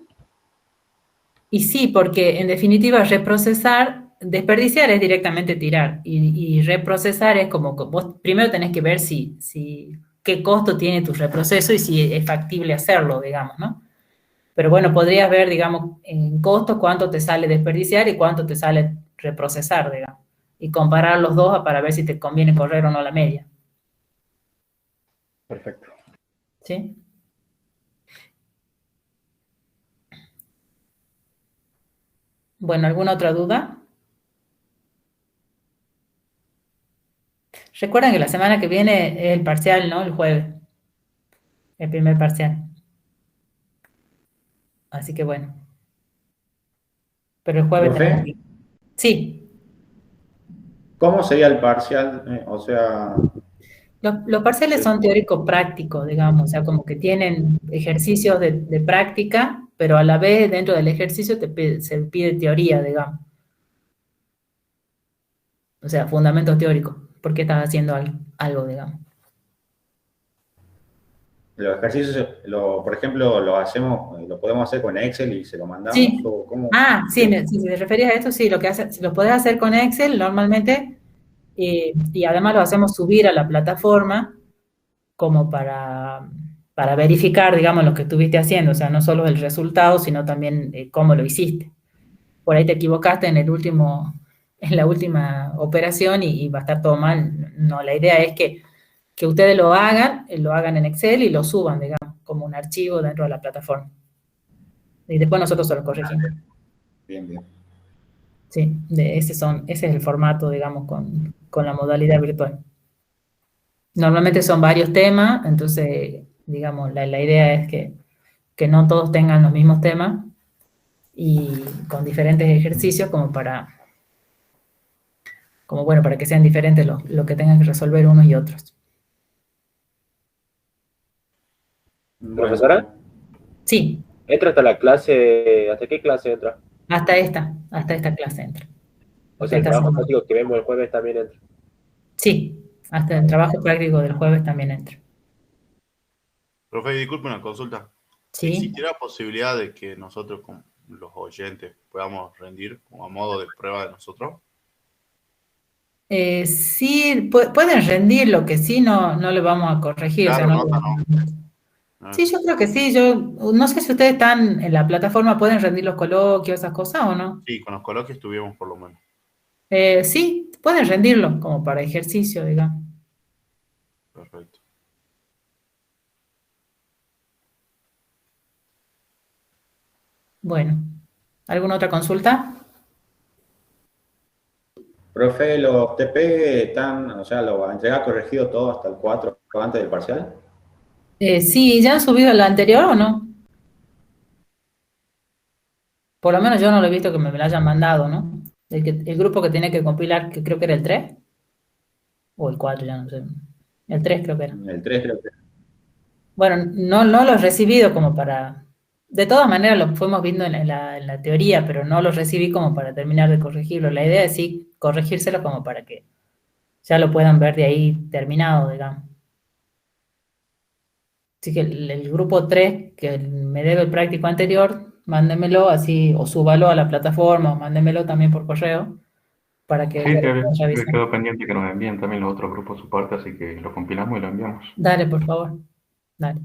y sí, porque en definitiva reprocesar, desperdiciar es directamente tirar y reprocesar es como que vos primero tenés que ver qué costo tiene tu reproceso y si es factible hacerlo, digamos, ¿no? Pero bueno, podrías ver, digamos, en costo cuánto te sale desperdiciar y cuánto te sale reprocesar, digamos, y comparar los dos para ver si te conviene correr o no la media, Perfecto. ¿sí? Bueno, ¿alguna otra duda? Recuerden que la semana que viene es el parcial, ¿no? El jueves, el primer parcial. Así que bueno, pero el jueves tenemos Profe, que... Sí, ¿cómo sería el parcial? O sea, los parciales son teórico-prácticos, digamos, o sea, como que tienen ejercicios de práctica, pero a la vez dentro del ejercicio se pide teoría, digamos. O sea, fundamentos teóricos. ¿Por qué estás haciendo algo, digamos? los ejercicios, por ejemplo, lo hacemos, lo podemos hacer con Excel y se lo mandamos, Sí. o cómo. Ah, sí, si te referías a esto, sí, si lo podés hacer con Excel normalmente, y además lo hacemos subir a la plataforma como para verificar, digamos, lo que estuviste haciendo, o sea, no solo el resultado, sino también cómo lo hiciste. Por ahí te equivocaste en la última operación y va a estar todo mal. No, la idea es que ustedes lo hagan en Excel y lo suban, digamos, como un archivo dentro de la plataforma. Y después nosotros se lo corregimos. Bien, bien. Sí, ese es el formato, digamos, con la modalidad virtual. Normalmente son varios temas, entonces, digamos, la idea es que no todos tengan los mismos temas y con diferentes ejercicios para que sean diferentes lo que tengan que resolver unos y otros. Bueno, Profesora, Sí, ¿entra hasta la clase? ¿Hasta qué clase entra? hasta esta clase entra. O Hasta sea, el esta trabajo semana. práctico que vemos el jueves también entra. Sí, hasta el trabajo práctico del jueves también entra. Profe, disculpe una consulta. Sí. ¿Existiera posibilidad de que nosotros, como los oyentes, podamos rendir como a modo de prueba de nosotros? Sí, pueden rendir, lo que sí no le vamos a corregir, o sea, Claro, no. nota, ¿no? Ah, Sí, yo creo que sí. Yo no sé si ustedes están en la plataforma, pueden rendir los coloquios, esas cosas o no. sí, con los coloquios estuvimos por lo menos. Sí, pueden rendirlo como para ejercicio, digamos. Perfecto. Bueno, ¿alguna otra consulta? profe, los TP están, o sea, lo va a entregar corregido todo hasta el 4 antes del parcial. Sí, ¿ya han subido la anterior o no? Por lo menos yo no lo he visto que me la hayan mandado, ¿no? El grupo que tenía que compilar, que creo que era el 3 o el 4, ya no sé. El 3 creo que era. El 3 creo que. Bueno, no lo he recibido como para... De todas maneras lo fuimos viendo en la teoría, pero no lo recibí como para terminar de corregirlo. La idea es sí corregírselo como para que ya lo puedan ver de ahí terminado, digamos. Así que el grupo 3 que me debe el práctico anterior, mándemelo así, o súbalo a la plataforma, o mándemelo también por correo, para que Sí, yo sí, lo pueda revisar. quedó pendiente que nos envíen también los otros grupos de soporte, así que lo compilamos y lo enviamos. Dale, por favor. Dale.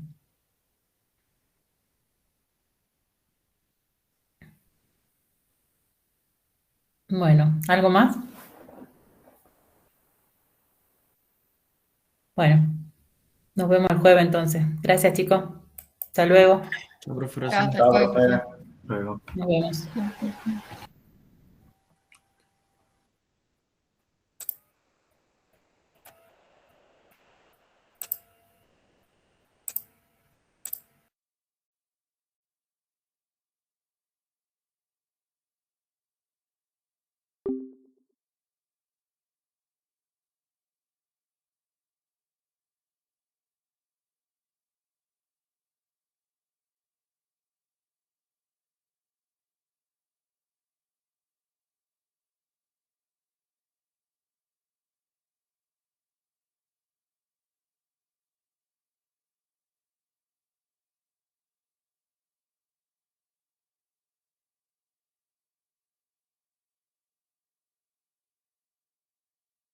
Bueno, ¿algo más? Bueno, nos vemos el jueves entonces. Gracias, chicos. Hasta luego. La profe, Hasta el Chao, jueves, profe. profe. Luego. Nos vemos.